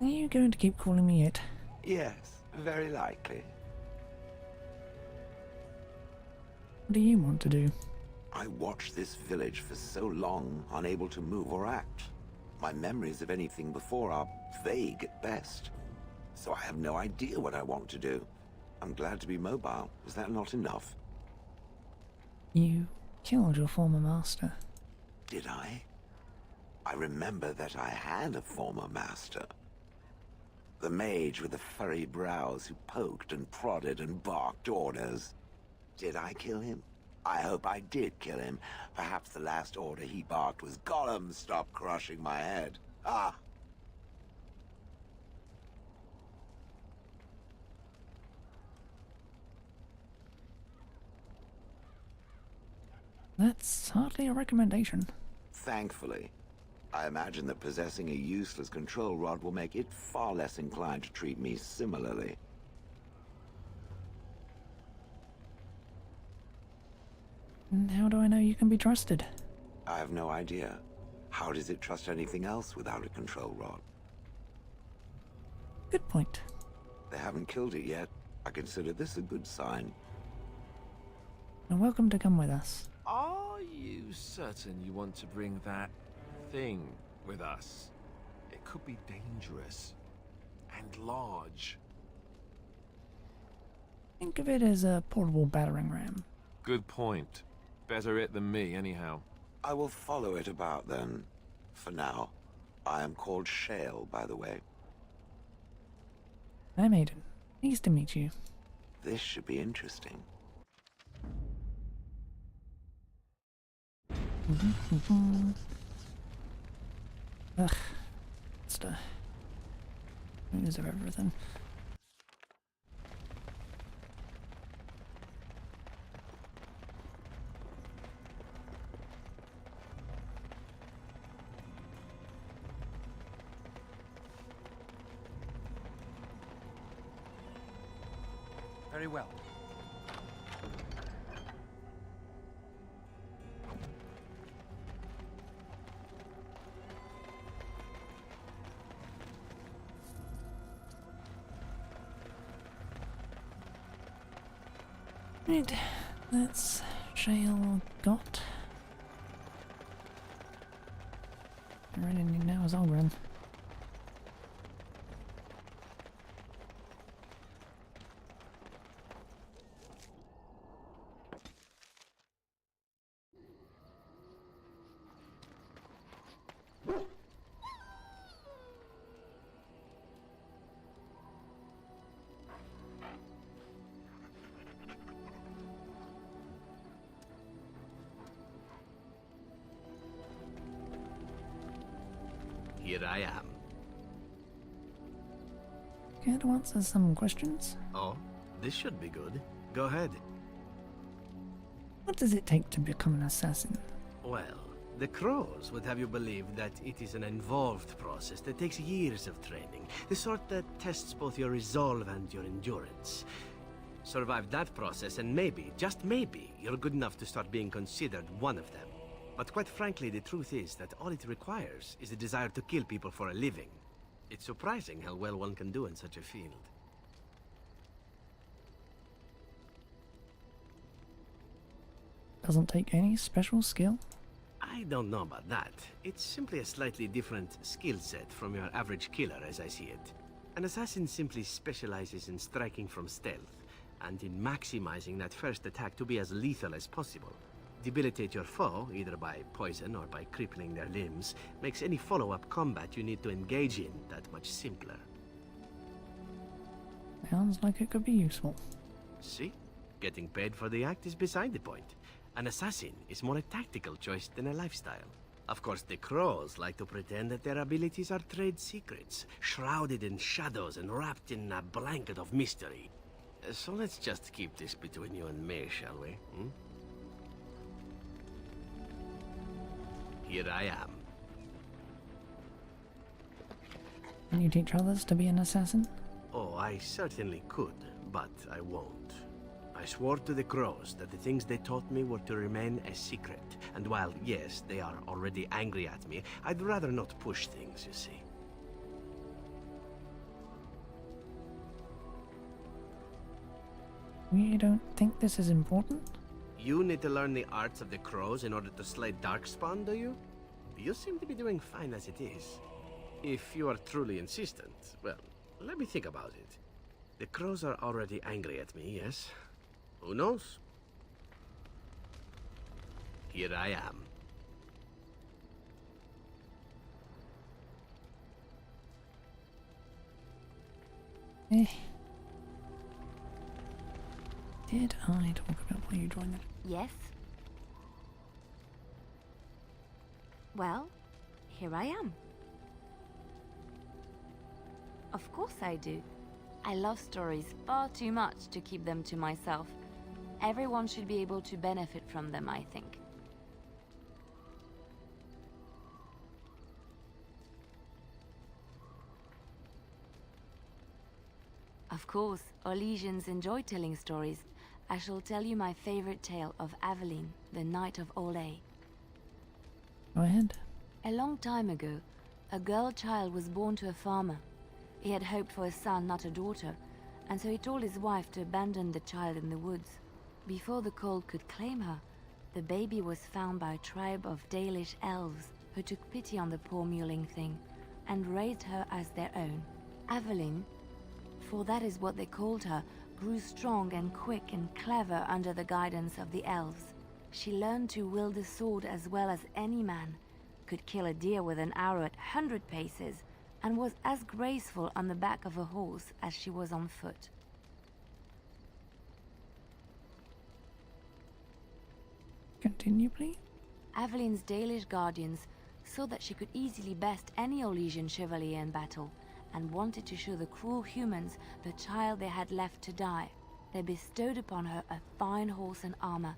Are you going to keep calling me it? Yes, very likely. What do you want to do? I watched this village for so long, unable to move or act. My memories of anything before are vague at best. So I have no idea what I want to do. I'm glad to be mobile. Is that not enough? You killed your former master. Did I? I remember that I had a former master. The mage with the furry brows who poked and prodded and barked orders. Did I kill him? I hope I did kill him. Perhaps the last order he barked was, Gollum, stop crushing my head. Ah! That's hardly a recommendation. Thankfully. I imagine that possessing a useless control rod will make it far less inclined to treat me similarly. And how do I know you can be trusted? I have no idea. How does it trust anything else without a control rod? Good point. They haven't killed it yet. I consider this a good sign. You're welcome to come with us. Are you certain you want to bring that thing with us? It could be dangerous and large. Think of it as a portable battering ram. Good point. Better it than me, anyhow. I will follow it about then. For now. I am called Shale, by the way. I'm Aiden. Nice to meet you. This should be interesting. Ugh. Just news of everything. Very well. Right, that's shale got. I really need now is Ogren. Here I am. Care to answer some questions? Oh, this should be good. Go ahead. What does it take to become an assassin? Well, the Crows would have you believe that it is an involved process that takes years of training. The sort that tests both your resolve and your endurance. Survive that process and maybe, just maybe, you're good enough to start being considered one of them. But quite frankly, the truth is that all it requires is a desire to kill people for a living. It's surprising how well one can do in such a field. Doesn't take any special skill? I don't know about that. It's simply a slightly different skill set from your average killer, as I see it. An assassin simply specializes in striking from stealth, and in maximizing that first attack to be as lethal as possible. Debilitate your foe, either by poison or by crippling their limbs, makes any follow-up combat you need to engage in that much simpler. Sounds like it could be useful. See? Getting paid for the act is beside the point. An assassin is more a tactical choice than a lifestyle. Of course, the Crows like to pretend that their abilities are trade secrets, shrouded in shadows and wrapped in a blanket of mystery. So let's just keep this between you and me, shall we? Hmm? Here I am. Can you teach others to be an assassin? Oh, I certainly could, but I won't. I swore to the Crows that the things they taught me were to remain a secret. And while, yes, they are already angry at me, I'd rather not push things, you see. You don't think this is important? You need to learn the arts of the Crows in order to slay Darkspawn, do you? You seem to be doing fine as it is. If you are truly insistent, well, let me think about it. The Crows are already angry at me, yes? Who knows? Here I am. Eh. Did I talk about why you joined it? Yes? Well, here I am. Of course I do. I love stories far too much to keep them to myself. Everyone should be able to benefit from them, I think. Of course, Orlesians enjoy telling stories. I shall tell you my favorite tale of Aveline, the Knight of Olay. Go ahead. A long time ago, a girl child was born to a farmer. He had hoped for a son, not a daughter, and so he told his wife to abandon the child in the woods. Before the cold could claim her, the baby was found by a tribe of Dalish elves who took pity on the poor mewling thing and raised her as their own. Aveline, for that is what they called her, grew strong and quick and clever under the guidance of the elves. She learned to wield a sword as well as any man, could kill a deer with an arrow at 100 paces, and was as graceful on the back of a horse as she was on foot. Continue, please. Aveline's Dalish guardians saw that she could easily best any Orlesian chevalier in battle, and wanted to show the cruel humans the child they had left to die. They bestowed upon her a fine horse and armor,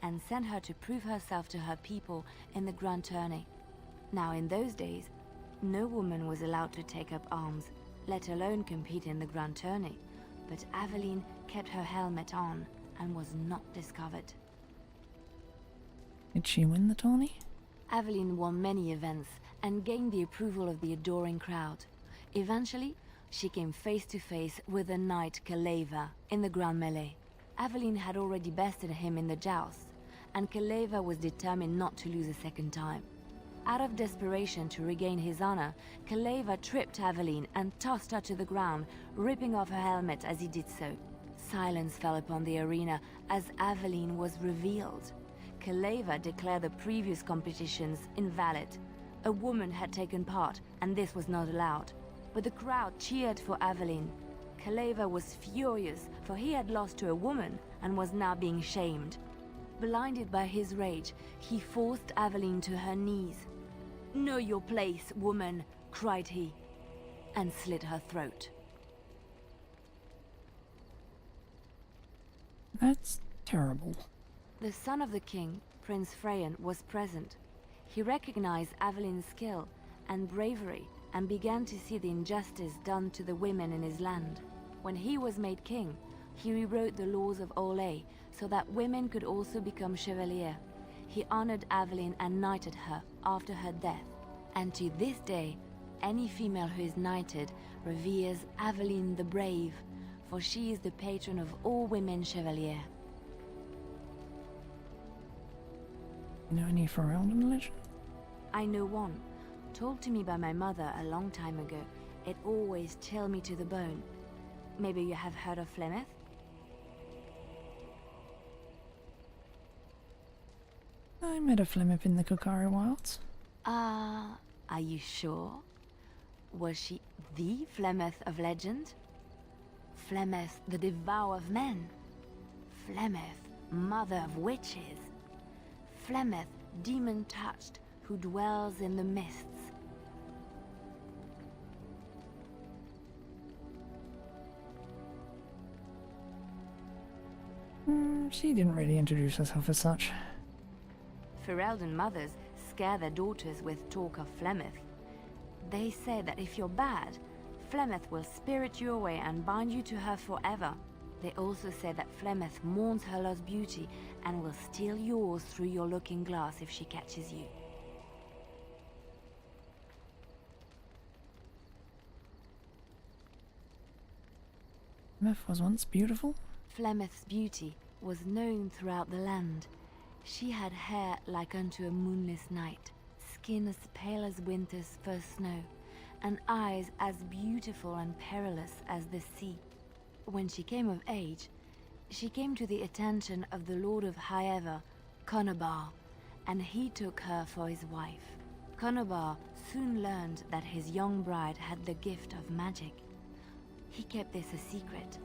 and sent her to prove herself to her people in the Grand Tourney. Now in those days, no woman was allowed to take up arms, let alone compete in the Grand Tourney, but Aveline kept her helmet on and was not discovered. Did she win the tourney? Aveline won many events and gained the approval of the adoring crowd. Eventually, she came face to face with the knight Kaleva in the Grand Melee. Aveline had already bested him in the joust, and Kaleva was determined not to lose a second time. Out of desperation to regain his honor, Kaleva tripped Aveline and tossed her to the ground, ripping off her helmet as he did so. Silence fell upon the arena as Aveline was revealed. Kaleva declared the previous competitions invalid, A woman had taken part, and this was not allowed. But the crowd cheered for Aveline. Kaleva was furious, for he had lost to a woman and was now being shamed. Blinded by his rage, he forced Aveline to her knees. "Know your place, woman," cried he, and slit her throat. That's terrible. The son of the king, Prince Freyan, was present. He recognized Aveline's skill and bravery and began to see the injustice done to the women in his land. When he was made king, he rewrote the laws of Olay so that women could also become chevalier. He honored Aveline and knighted her after her death. And to this day, any female who is knighted reveres Aveline the Brave, for she is the patron of all women chevalier. You know any Ferelden legend? I know one, told to me by my mother a long time ago. It always chilled me to the bone. Maybe you have heard of Flemeth? I met a Flemeth in the Kokari Wilds. Are you sure? Was she the Flemeth of legend? Flemeth, the devourer of men? Flemeth, mother of witches? Flemeth, demon-touched, who dwells in the mists? She didn't really introduce herself as such. Ferelden mothers scare their daughters with talk of Flemeth. They say that if you're bad, Flemeth will spirit you away and bind you to her forever. They also say that Flemeth mourns her lost beauty and will steal yours through your looking glass if she catches you. Flemeth was once beautiful? Flemeth's beauty was known throughout the land. She had hair like unto a moonless night, skin as pale as winter's first snow, and eyes as beautiful and perilous as the sea. When she came of age, she came to the attention of the Lord of Highever, Conobar, and he took her for his wife. Conobar soon learned that his young bride had the gift of magic. He kept this a secret,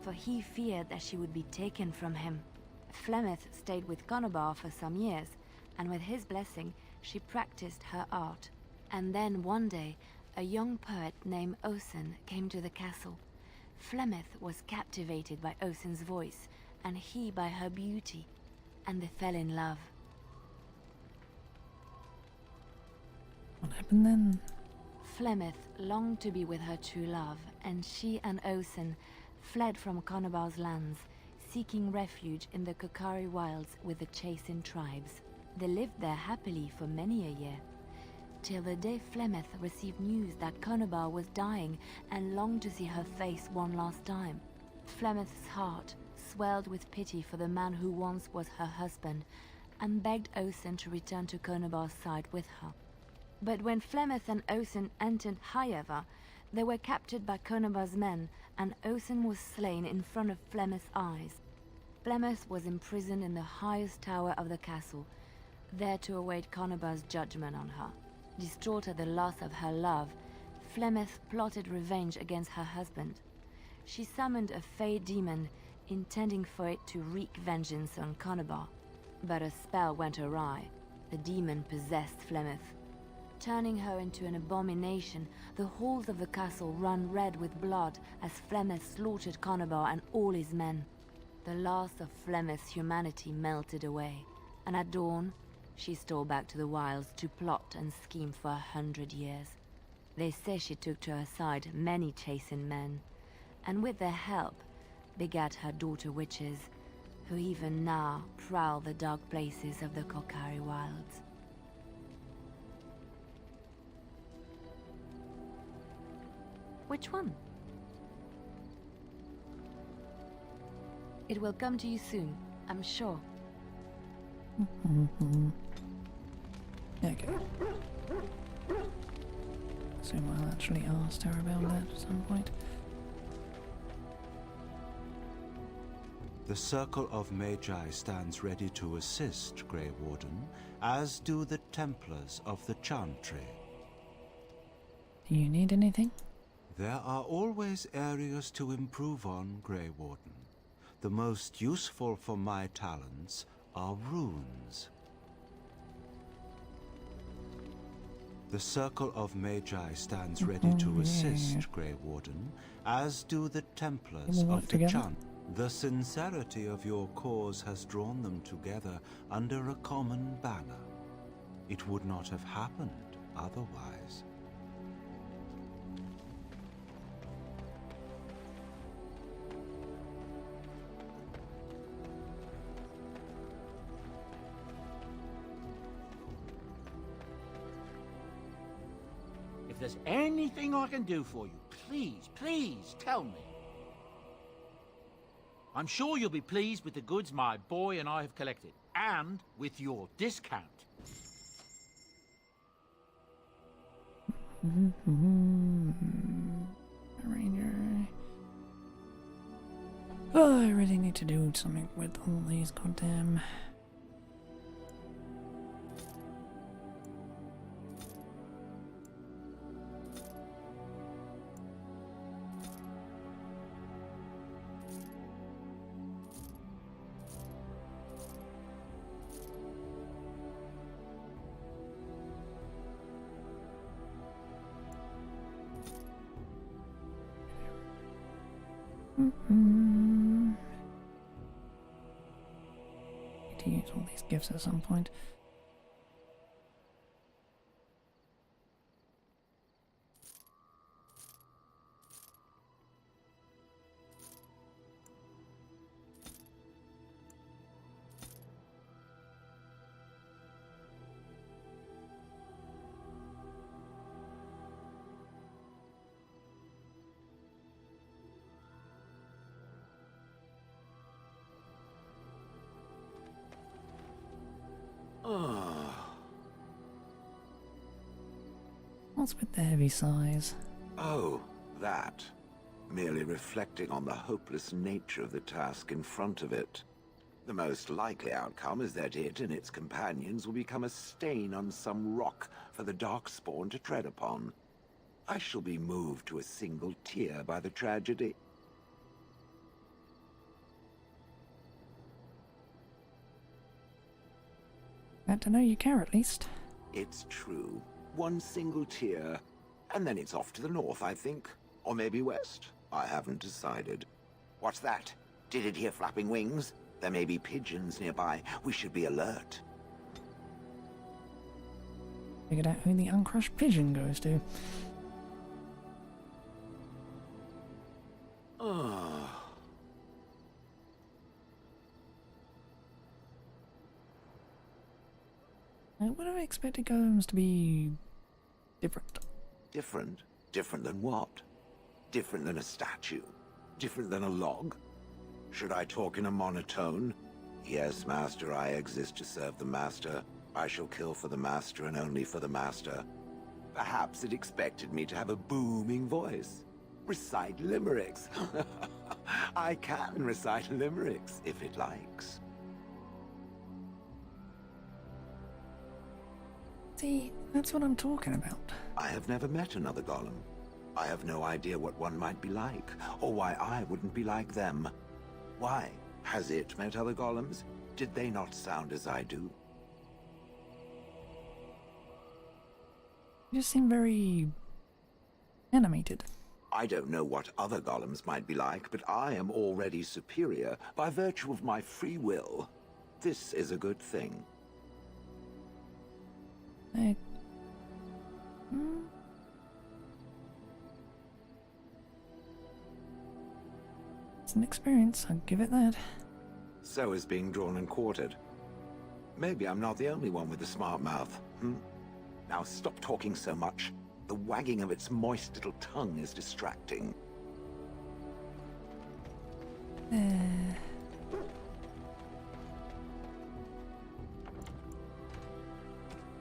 for he feared that she would be taken from him. Flemeth stayed with Conobar for some years, and with his blessing, she practiced her art. And then one day, a young poet named Osen came to the castle. Flemeth was captivated by Osen's voice, and he by her beauty, and they fell in love. What happened then? Flemeth longed to be with her true love, and she and Osen fled from Conobar's lands, seeking refuge in the Kokari Wilds with the Chasing tribes. They lived there happily for many a year, till the day Flemeth received news that Conobar was dying and longed to see her face one last time. Flemeth's heart swelled with pity for the man who once was her husband, and begged Osen to return to Conobar's side with her. But when Flemeth and Osen entered Highever, they were captured by Conobar's men, and Osen was slain in front of Flemeth's eyes. Flemeth was imprisoned in the highest tower of the castle, there to await Conobar's judgment on her. Distraught at the loss of her love, Flemeth plotted revenge against her husband. She summoned a fey demon, intending for it to wreak vengeance on Conobar. But a spell went awry. The demon possessed Flemeth. Turning her into an abomination, the halls of the castle ran red with blood as Flemeth slaughtered Conobar and all his men. The last of Flemeth's humanity melted away, and at dawn, she stole back to the wilds to plot and scheme for 100 years. They say she took to her side many Chasing men, and with their help, begat her daughter witches, who even now prowl the dark places of the Kokari Wilds. Which one? It will come to you soon, I'm sure. Okay. So I'll actually ask her about that at some point. The Circle of Magi stands ready to assist, Grey Warden, as do the Templars of the Chantry. Do you need anything? There are always areas to improve on, Grey Warden. The most useful for my talents are runes. The Circle of Magi stands ready to assist, Grey Warden, as do the Templars of the Chant. The sincerity of your cause has drawn them together under a common banner. It would not have happened otherwise. If there's anything I can do for you, please tell me. I'm sure you'll be pleased with the goods my boy and I have collected, and with your discount. Ranger. Oh, I really need to do something with all these goddamn... Need to use all these gifts at some point. What's with the heavy sighs? Oh, that. Merely reflecting on the hopeless nature of the task in front of it. The most likely outcome is that it and its companions will become a stain on some rock for the Darkspawn to tread upon. I shall be moved to a single tear by the tragedy. Glad to know you care, at least. It's true. One single tear, and then it's off to the north, I think. Or maybe west. I haven't decided. What's that? Did it hear flapping wings? There may be pigeons nearby. We should be alert. Figured out who the uncrushed pigeon goes to. I would have expected golems to be different. Different? Different than what? Different than a statue? Different than a log? Should I talk in a monotone? Yes, Master, I exist to serve the Master. I shall kill for the Master and only for the Master. Perhaps it expected me to have a booming voice. Recite limericks. I can recite limericks, if it likes. See, that's what I'm talking about. I have never met another golem. I have no idea what one might be like, or why I wouldn't be like them. Why? Has it met other golems? Did they not sound as I do? You just seem very... animated. I don't know what other golems might be like, but I am already superior by virtue of my free will. This is a good thing. It's an experience, I'll give it that. So is being drawn and quartered. Maybe I'm not the only one with a smart mouth, Now stop talking so much. The wagging of its moist little tongue is distracting.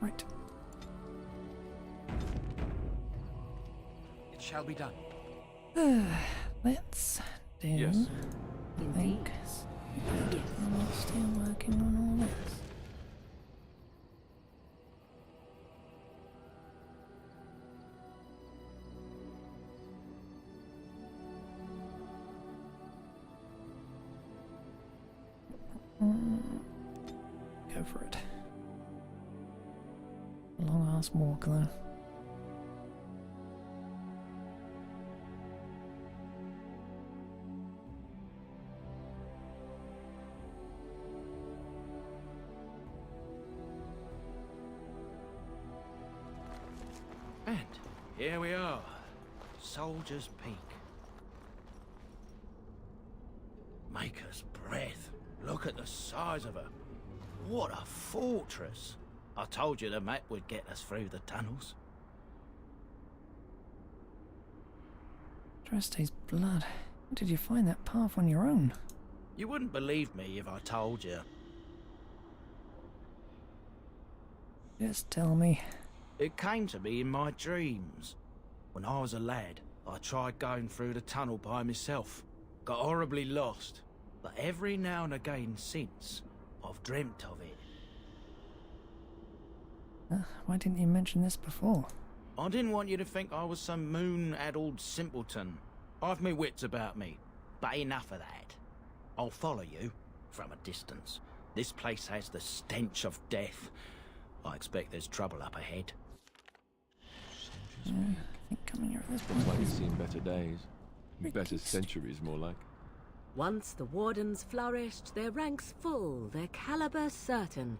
Right. It shall be done. Let's do... Indeed. Good. I'm still working on all this. Go for it. Long ass walk though. And here we are, Soldier's Peak. Maker's breath. Look at the size of her. What a fortress. I told you the map would get us through the tunnels. Dresta's blood. How did you find that path on your own? You wouldn't believe me if I told you. Just tell me. It came to me in my dreams. When I was a lad, I tried going through the tunnel by myself. Got horribly lost. But every now and again since, I've dreamt of it. Why didn't you mention this before? I didn't want you to think I was some moon-addled simpleton. I've my wits about me, but enough of that. I'll follow you, from a distance. This place has the stench of death. I expect there's trouble up ahead. I think coming here at this point. Looks like it's seen better days. Better centuries, more like. Once the wardens flourished, their ranks full, their caliber certain.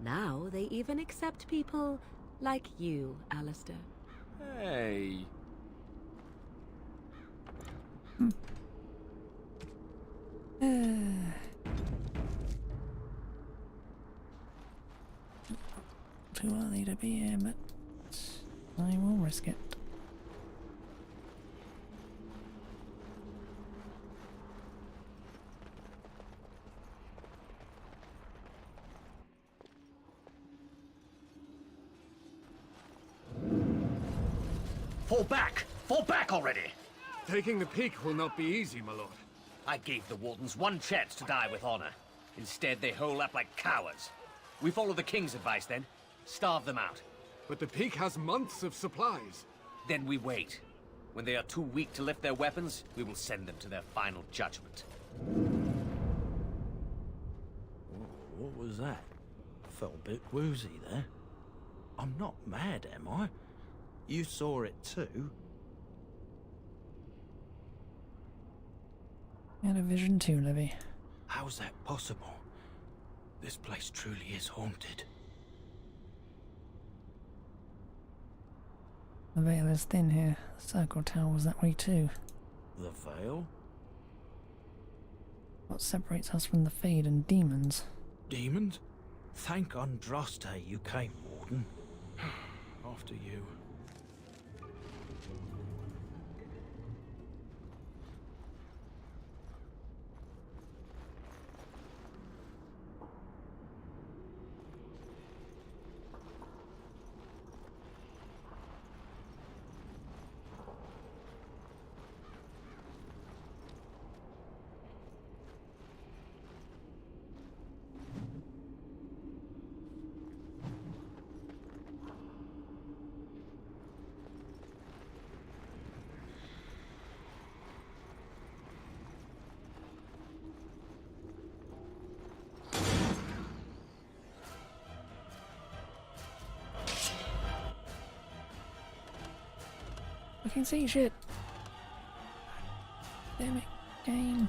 Now they even accept people like you, Alistair. Hey. Too early to be here, but I will risk it. Fall back! Fall back already! Taking the peak will not be easy, my lord. I gave the wardens one chance to die with honor. Instead, they hole up like cowards. We follow the king's advice, then. Starve them out. But the peak has months of supplies. Then we wait. When they are too weak to lift their weapons, we will send them to their final judgment. What was that? I felt a bit woozy there. I'm not mad, am I? You saw it too? I had a vision too, Livy. How's that possible? This place truly is haunted. The veil is thin here. The circle tower was that way too. The veil? What separates us from the Fade and demons? Demons? Thank Andraste you came, Warden. After you. I can see shit. Damn it, game.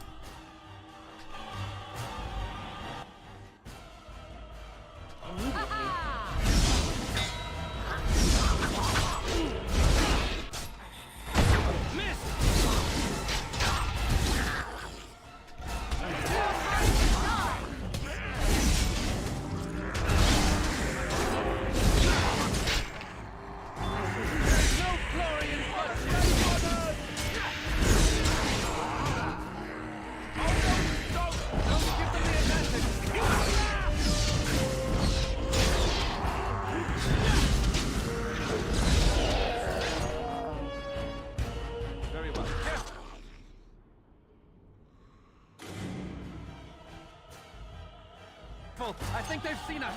think they've seen us.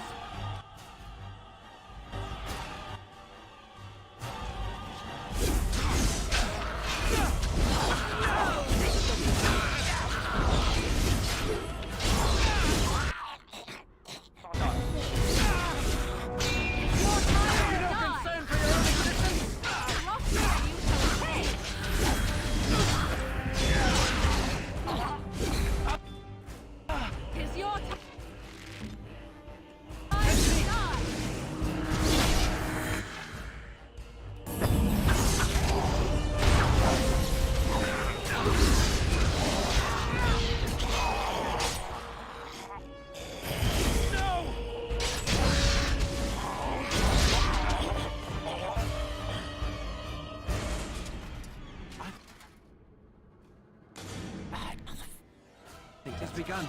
It's begun.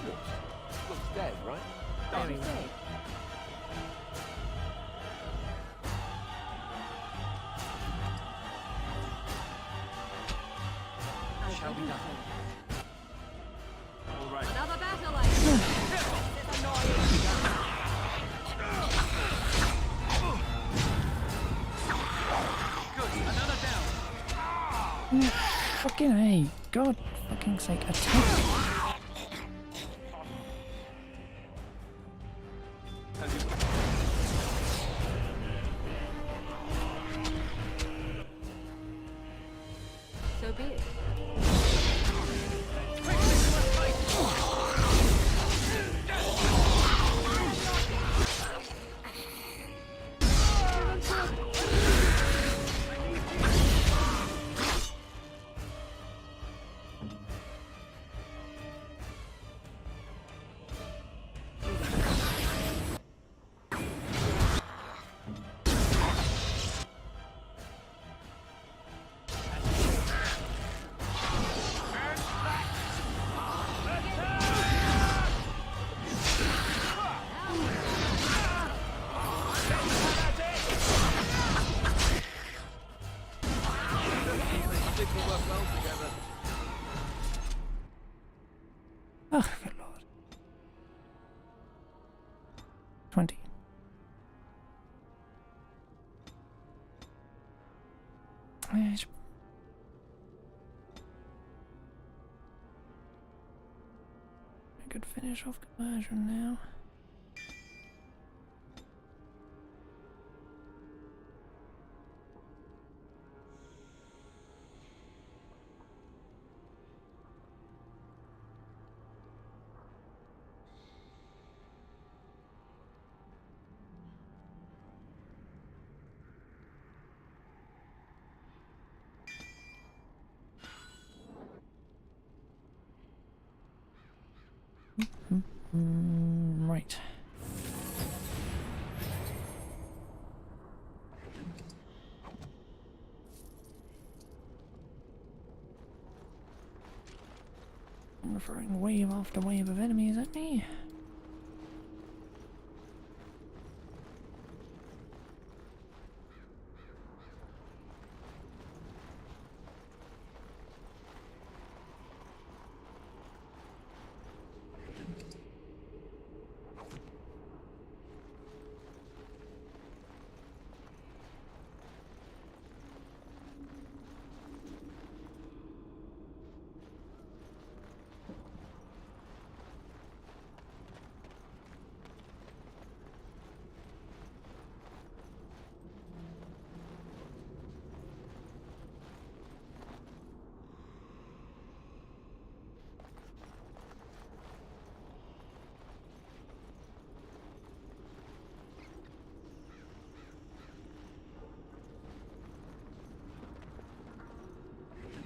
Looks dead, right? Very safe. Shall be done. All right. Another battle, I This is annoying. Good, another down. Fucking A. God fucking sake, attack. So be it. Oh, good lord. 20. I could finish off conversion now. Right. I'm throwing wave after wave of enemies at me.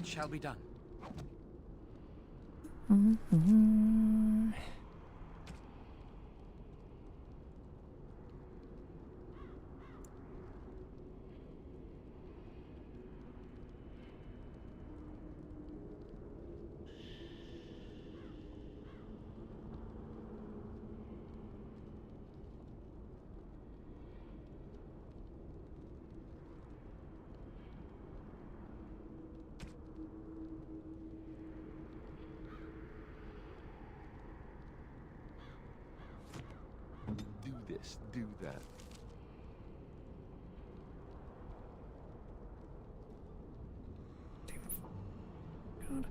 It shall be done. Let's do that. God.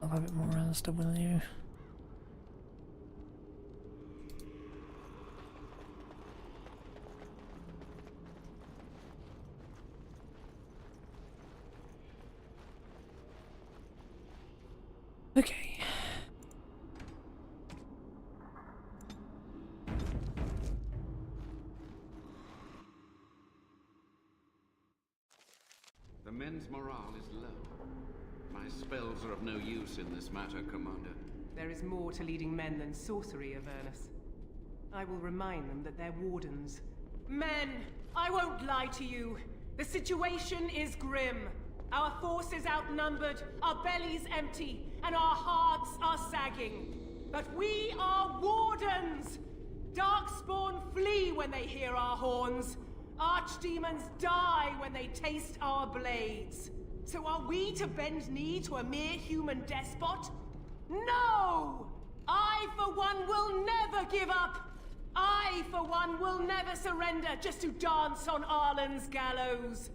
I'll have a bit more Alistair, will you? Okay. The men's morale is low. My spells are of no use in this matter, Commander. There is more to leading men than sorcery, Avernus. I will remind them that they're wardens. Men, I won't lie to you. The situation is grim. Our forces outnumbered, our bellies empty, and our hearts are sagging. But we are wardens! Darkspawn flee when they hear our horns. Archdemons die when they taste our blades. So are we to bend knee to a mere human despot? No! I, for one, will never give up! I, for one, will never surrender just to dance on Arlen's gallows.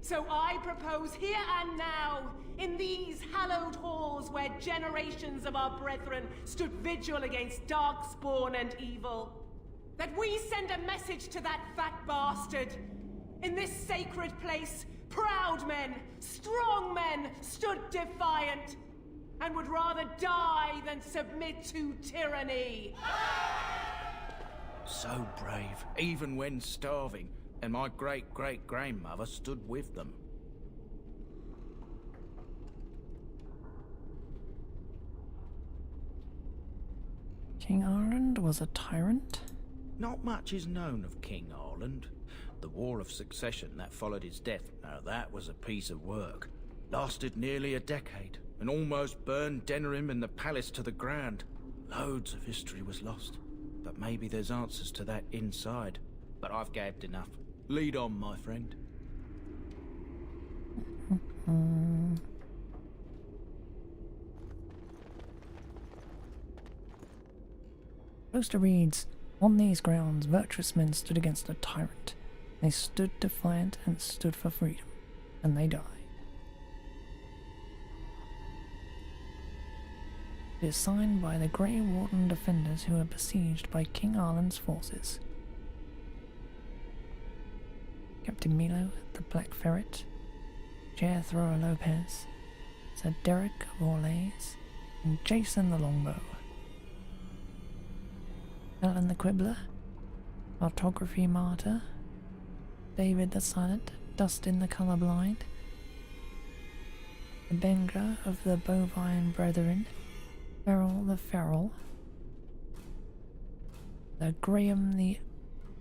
So I propose here and now, in these hallowed halls where generations of our brethren stood vigil against darkspawn and evil, that we send a message to that fat bastard. In this sacred place, proud men, strong men stood defiant, and would rather die than submit to tyranny. So brave, even when starving, and my great-great-grandmother stood with them. King Arland was a tyrant? Not much is known of King Arland. The War of Succession that followed his death, now that was a piece of work. Lasted nearly a decade, and almost burned Denerim and the palace to the ground. Loads of history was lost, but maybe there's answers to that inside. But I've gabbed enough. Lead on, my friend. Poster reads, "On these grounds, virtuous men stood against a tyrant. They stood defiant and stood for freedom, and they died." It is signed by the Grey Warden defenders who were besieged by King Arland's forces. Captain Milo, the Black Ferret, Jethro Lopez, Sir Derek of Orleans, and Jason the Longbow. Alan the Quibbler, Cartography Martyr, David the Silent, Dustin the Colorblind, the Benga of the Bovine Brethren, Ferrell the Feral, the Graham the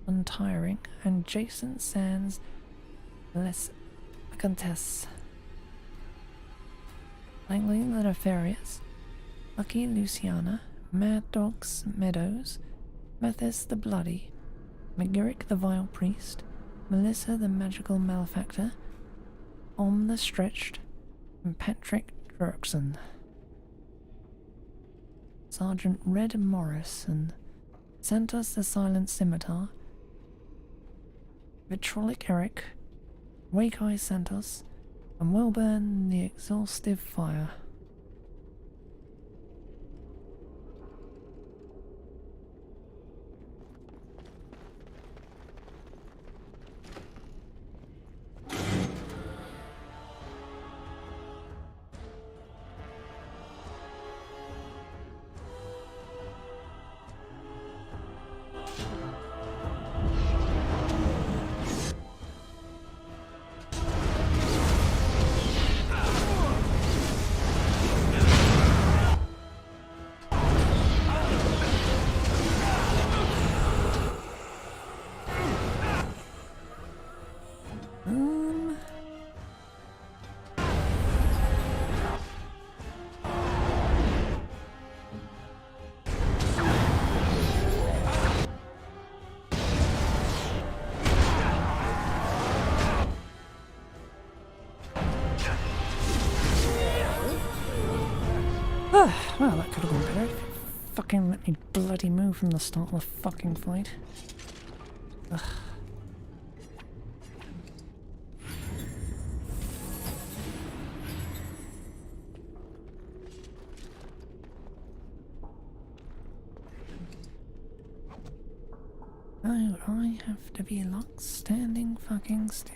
Untiring, and Jason Sands Les Countess. Langley the Nefarious, Lucky Luciana, Mad Dogs Meadows, Mathis the Bloody, McGurrick the Vile Priest, Melissa the Magical Malefactor, Om the Stretched, and Patrick Dirksen. Sergeant Red Morrison, Santos the Silent Scimitar, Vitrolic Eric, Wake Eye Santos, and Wilburn the Exhaustive Fire. Well, that could have gone better. Fucking let me bloody move from the start of the fucking fight. Ugh. Oh, I have to be locked standing fucking still.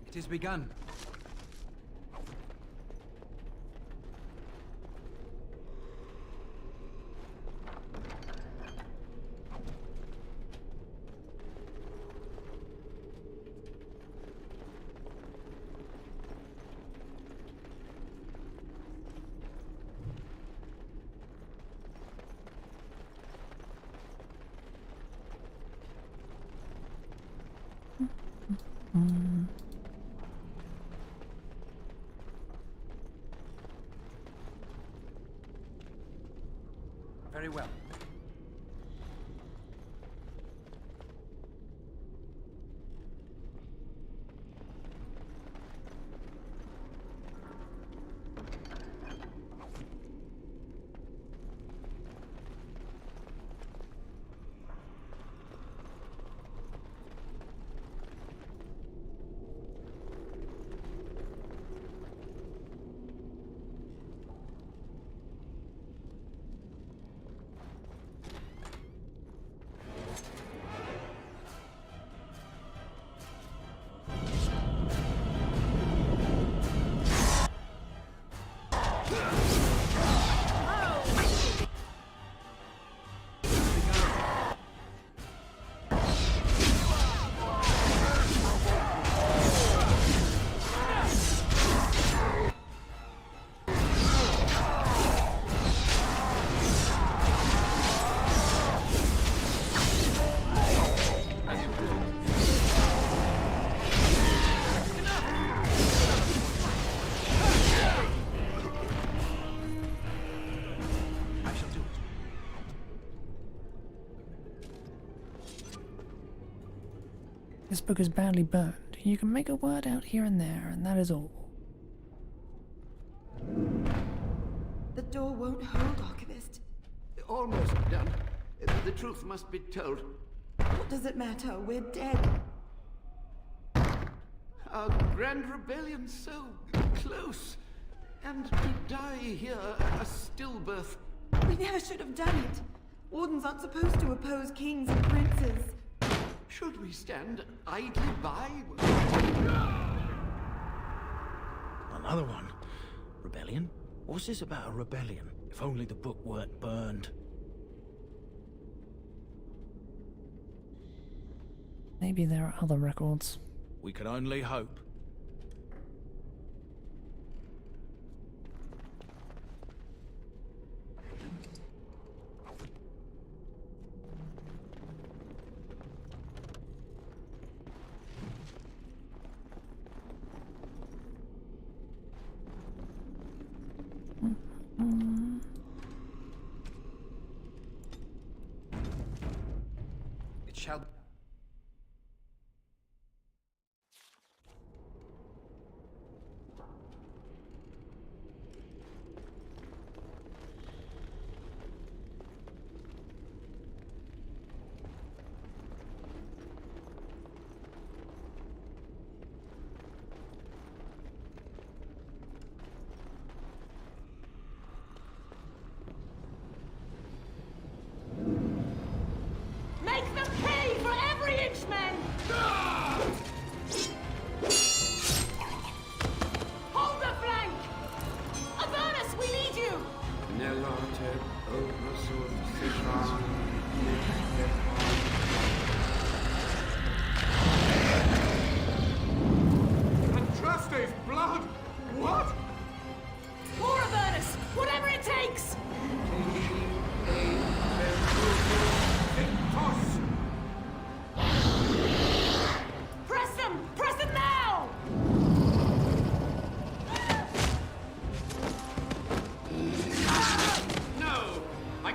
It has begun. Very well. This book is badly burned. You can make a word out here and there, and that is all. The door won't hold, Archivist. Almost done. The truth must be told. What does it matter? We're dead. Our grand rebellion so close. And to die here, a stillbirth. We never should have done it. Wardens aren't supposed to oppose kings and princes. Should we stand idly by? Another one? Rebellion? What's this about a rebellion? If only the book weren't burned. Maybe there are other records. We can only hope.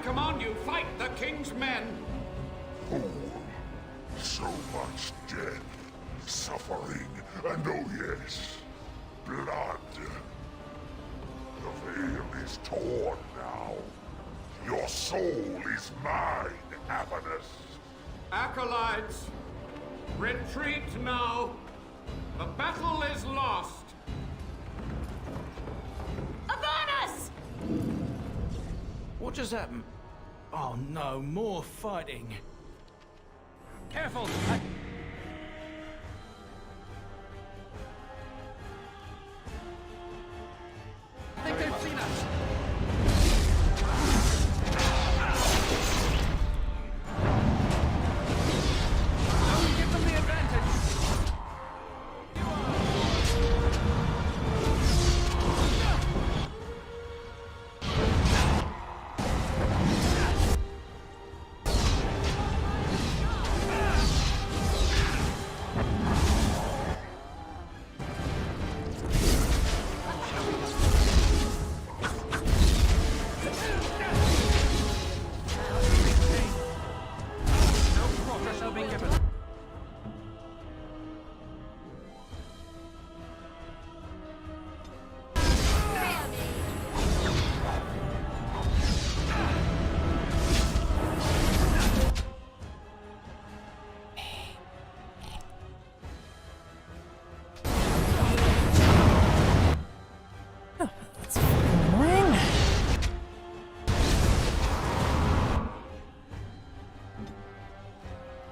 command you, fight the king's men! Fool. So much death, suffering, and oh yes, blood. The veil is torn now. Your soul is mine, Avernus. Acolytes, retreat now. The battle is lost. Avernus! What just happened? Oh no, more fighting. Careful! I think they've seen us. Don't give them the advantage.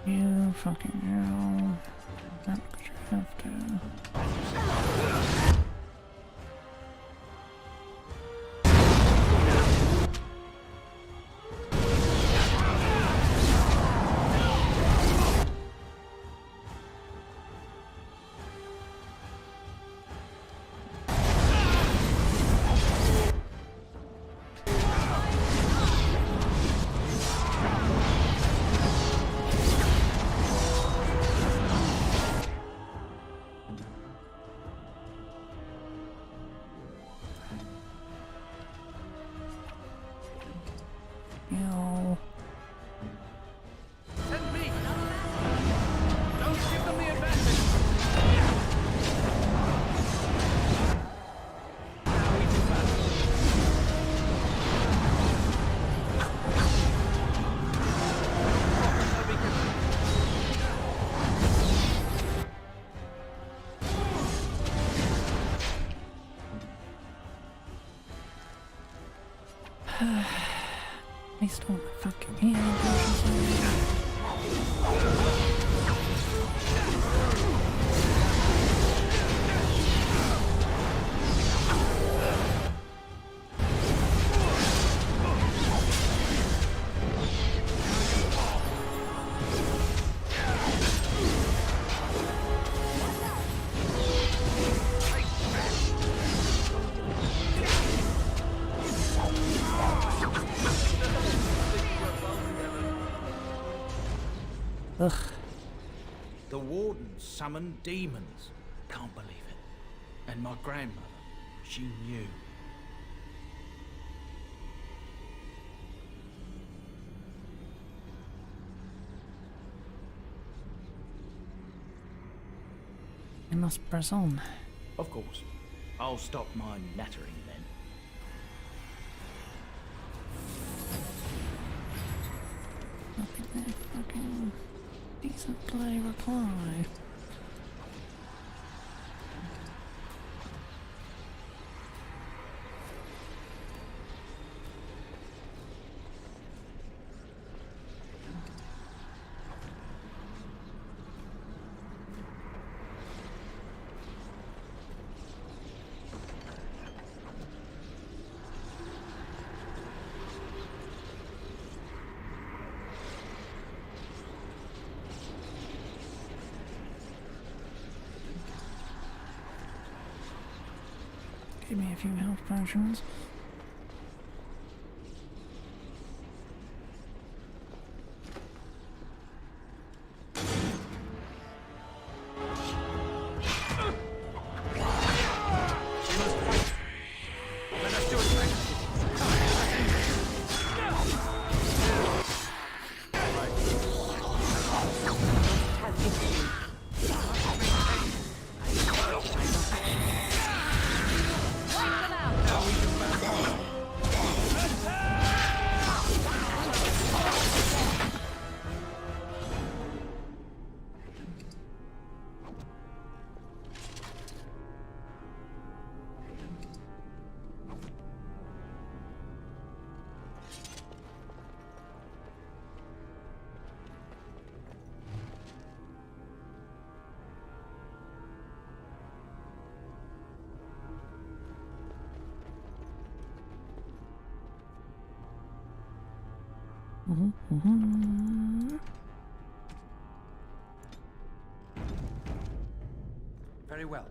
You fucking hell. Not because you have to. No. Send me. Don't give them the advantage. Now we do battle. I stole my fucking hand. Ugh. The wardens summoned demons. Can't believe it. And my grandmother, she knew. I must press on. Of course. I'll stop my nattering then. Nothing there, fucking decent bloody reply. Give me a few health potions. Let us do it. Very well.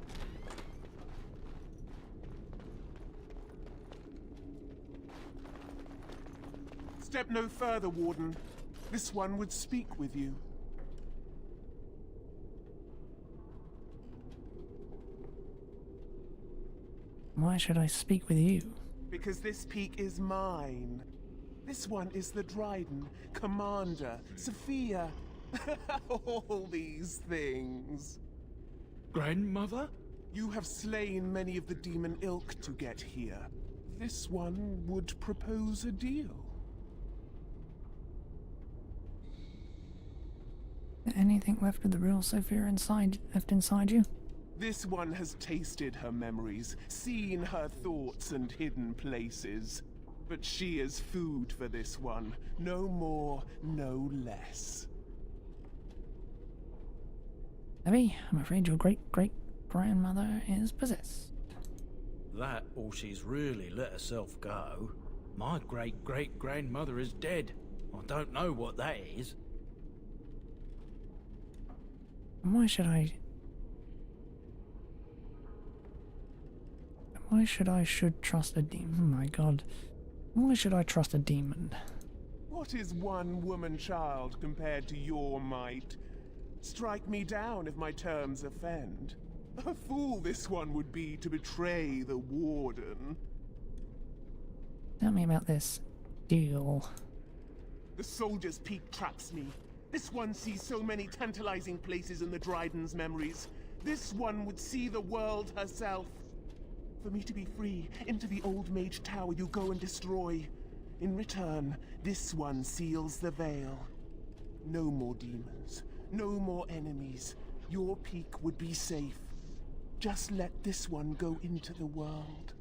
Step no further, Warden. This one would speak with you. Why should I speak with you? Because this peak is mine. This one is the Dryden, Commander, Sophia. All these things. Grandmother? You have slain many of the demon ilk to get here. This one would propose a deal. Anything left of the real Sophia left inside you? This one has tasted her memories, seen her thoughts and hidden places. But she is food for this one. No more, no less. Abby, I'm afraid your great-great-grandmother is possessed. That, or she's really let herself go. My great-great-grandmother is dead. I don't know what that is. Why should I trust a demon? Oh my god. Why should I trust a demon? What is one woman child compared to your might? Strike me down if my terms offend. A fool this one would be to betray the Warden. Tell me about this deal. The Soldier's Peak traps me. This one sees so many tantalizing places in the Dryden's memories. This one would see the world herself. For me to be free, into the Old Mage Tower you go and destroy. In return, this one seals the veil. No more demons, no more enemies. Your peak would be safe. Just let this one go into the world.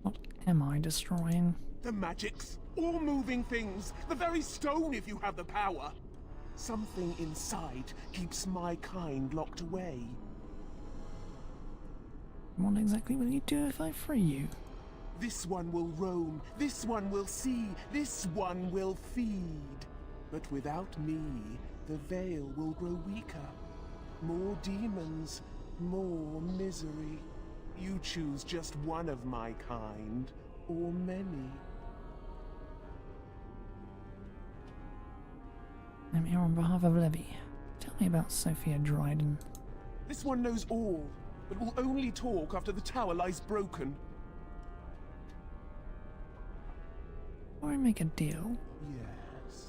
What am I destroying? The magics, all moving things, the very stone if you have the power. Something inside keeps my kind locked away. What exactly will you do if I free you? This one will roam, this one will see, this one will feed. But without me, the veil will grow weaker. More demons, more misery. You choose just one of my kind, or many. I'm here on behalf of Levy. Tell me about Sophia Dryden. This one knows all, but will only talk after the tower lies broken. Or I make a deal? Yes.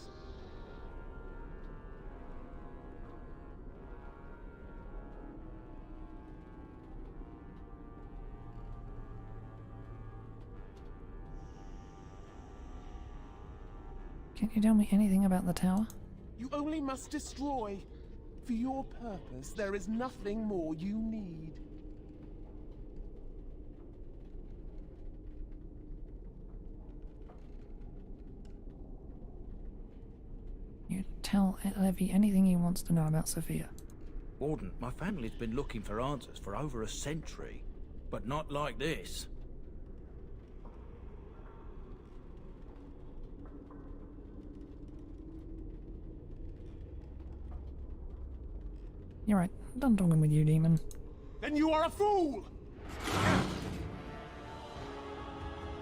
Can't you tell me anything about the tower? You only must destroy. For your purpose, there is nothing more you need. You tell Levy anything he wants to know about Sophia. Warden, my family's been looking for answers for over a century, but not like this. You're right. I'm done talking with you, demon. Then you are a fool!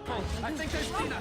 I think there's Tina.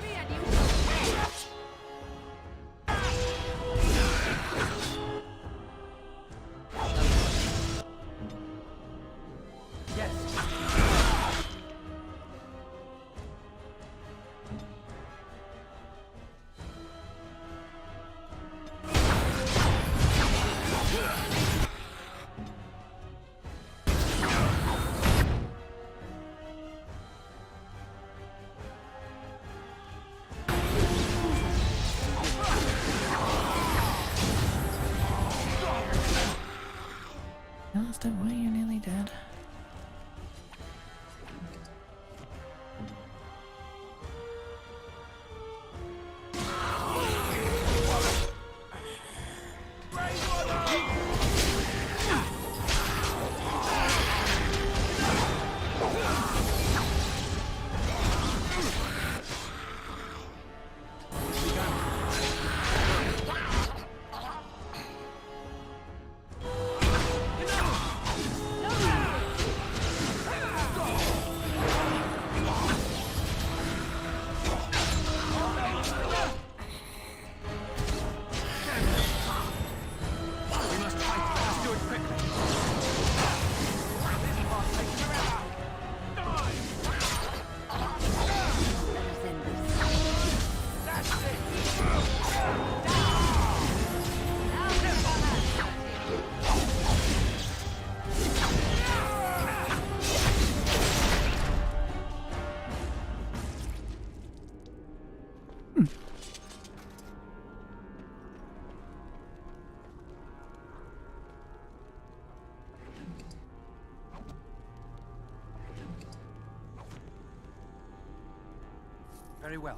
Very well.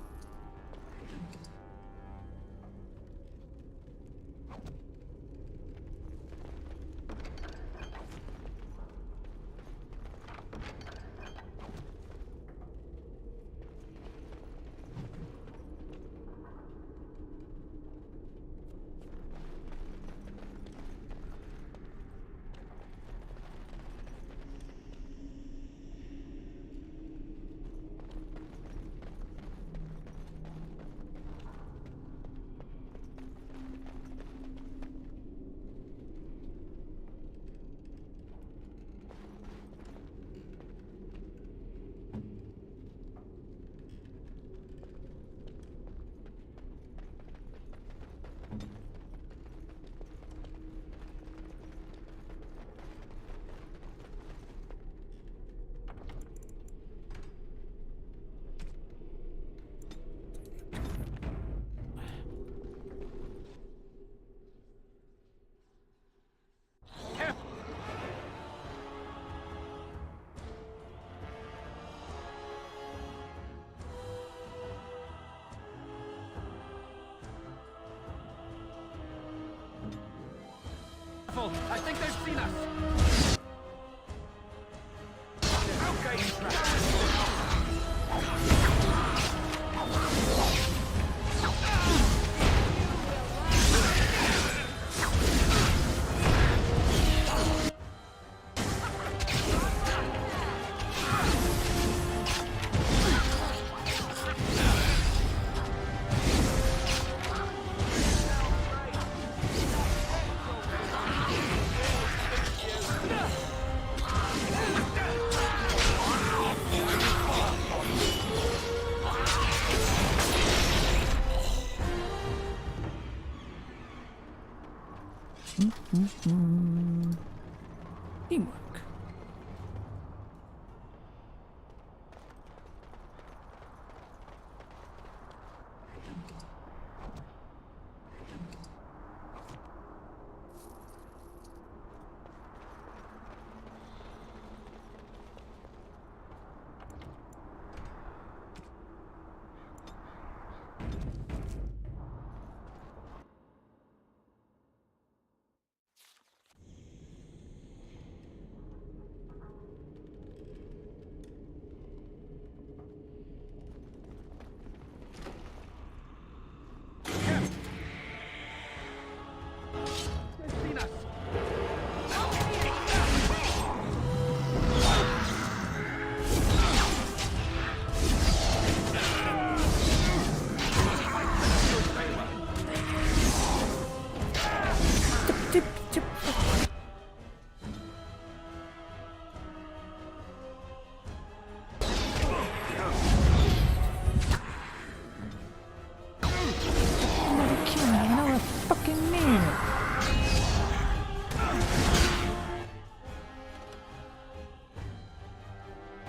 I think they've seen us. Okay. Teamwork.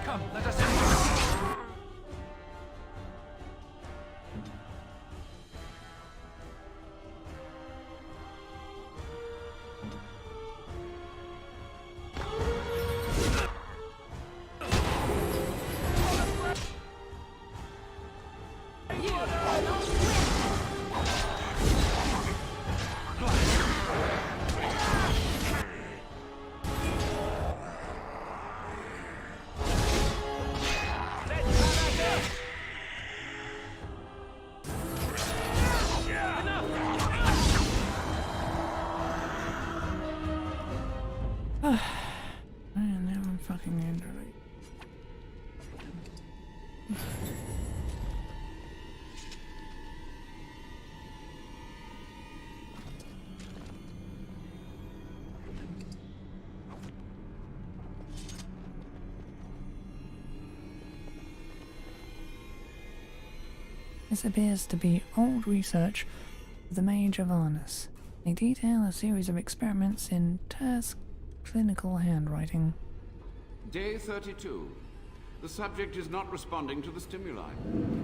Come, let us in. Man, now I'm fucking injured. This appears to be old research of the Mage of Arnus. They detail a series of experiments in terse clinical handwriting. Day 32. The subject is not responding to the stimuli.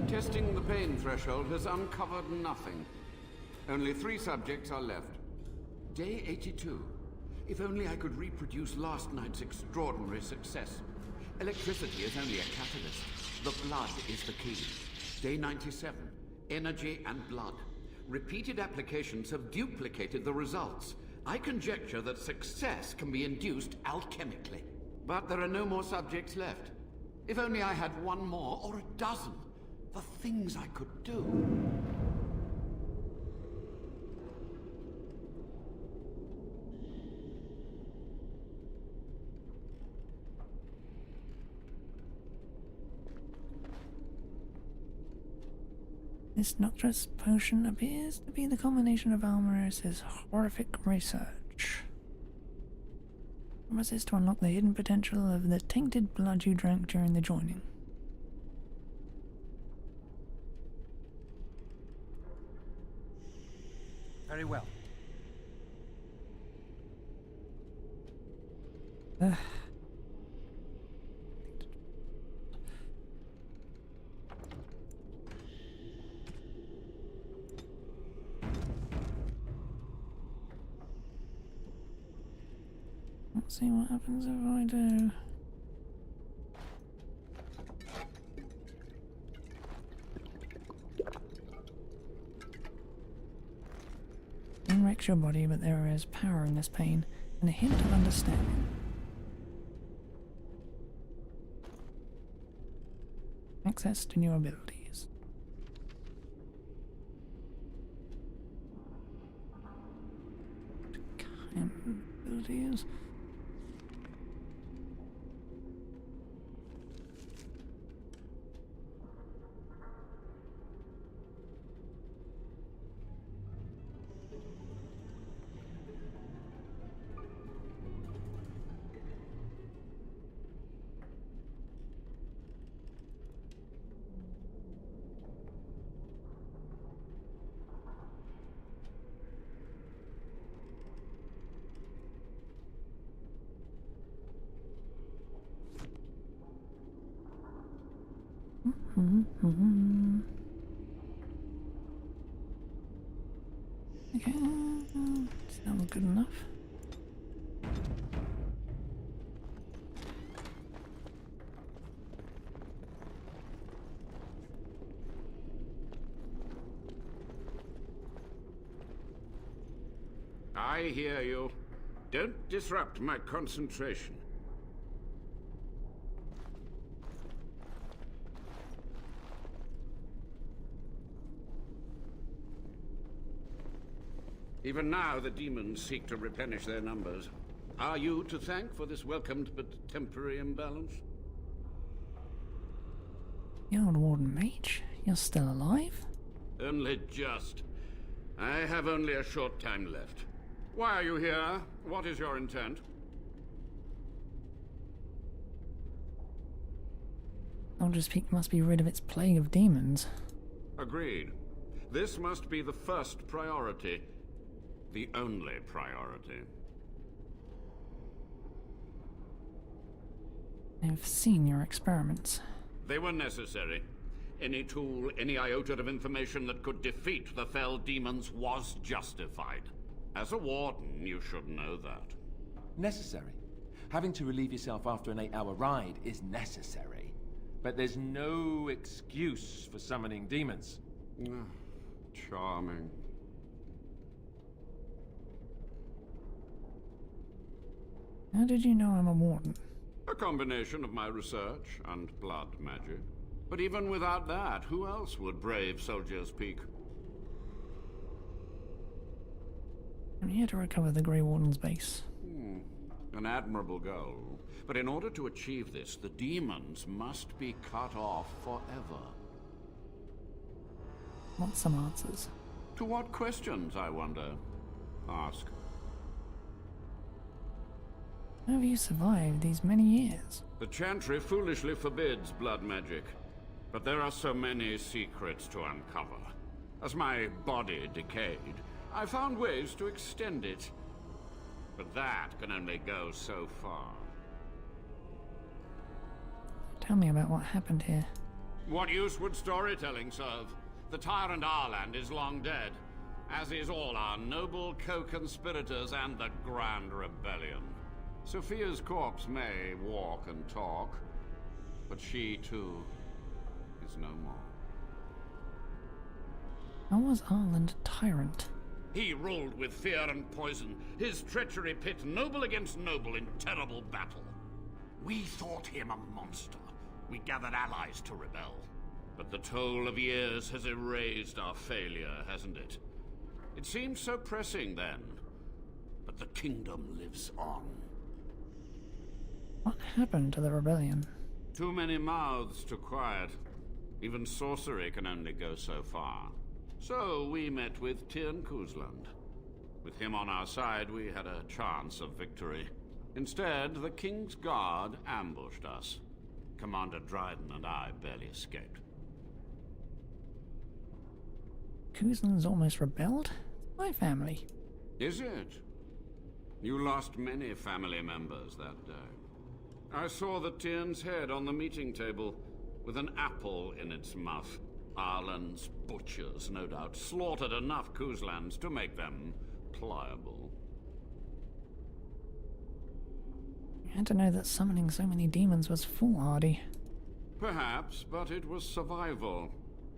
Testing the pain threshold has uncovered nothing. Only 3 subjects are left. Day 82. If only I could reproduce last night's extraordinary success. Electricity is only a catalyst. The blood is the key. Day 97. Energy and blood. Repeated applications have duplicated the results. I conjecture that success can be induced alchemically. But there are no more subjects left. If only I had one more, or a dozen. The things I could do. This Nocturus potion appears to be the culmination of Almaris's horrific research. Promise this to unlock the hidden potential of the tainted blood you drank during the joining. Very well. Let's see what happens if I do. It wrecks your body, but there is power in this pain and a hint of understanding. Access to new abilities. Abilities. Okay, does that look good enough? I hear you. Don't disrupt my concentration. Even now, the demons seek to replenish their numbers. Are you to thank for this welcomed but temporary imbalance? The old Warden Mage, you're still alive? Only just. I have only a short time left. Why are you here? What is your intent? Soldier's Peak must be rid of its plague of demons. Agreed. This must be the first priority. The only priority. I've seen your experiments. They were necessary. Any tool, any iota of information that could defeat the fell demons was justified. As a warden, you should know that. Necessary. Having to relieve yourself after an 8-hour ride is necessary. But there's no excuse for summoning demons. Charming. How did you know I'm a warden? A combination of my research and blood magic. But even without that, who else would brave Soldier's Peak? I'm here to recover the Grey Warden's base. An admirable goal. But in order to achieve this, the demons must be cut off forever. Want some answers? To what questions, I wonder? Ask. How have you survived these many years? The Chantry foolishly forbids blood magic. But there are so many secrets to uncover. As my body decayed, I found ways to extend it. But that can only go so far. Tell me about what happened here. What use would storytelling serve? The tyrant Arland is long dead, as is all our noble co-conspirators and the Grand Rebellion. Sophia's corpse may walk and talk, but she too is no more. How was Arland a tyrant? He ruled with fear and poison, his treachery pit noble against noble in terrible battle. We thought him a monster. We gathered allies to rebel. But the toll of years has erased our failure, hasn't it? It seemed so pressing then. But the kingdom lives on. What happened to the rebellion? Too many mouths to quiet. Even sorcery can only go so far. So we met with Tyrn Kuzland. With him on our side, we had a chance of victory. Instead, the King's Guard ambushed us. Commander Dryden and I barely escaped. Kuzland's almost rebelled? It's my family. Is it? You lost many family members that day. I saw the Tyrn's head on the meeting table, with an apple in its mouth. Arland's butchers, no doubt, slaughtered enough Kuzlands to make them pliable. You had to know that summoning so many demons was foolhardy. Perhaps, but it was survival.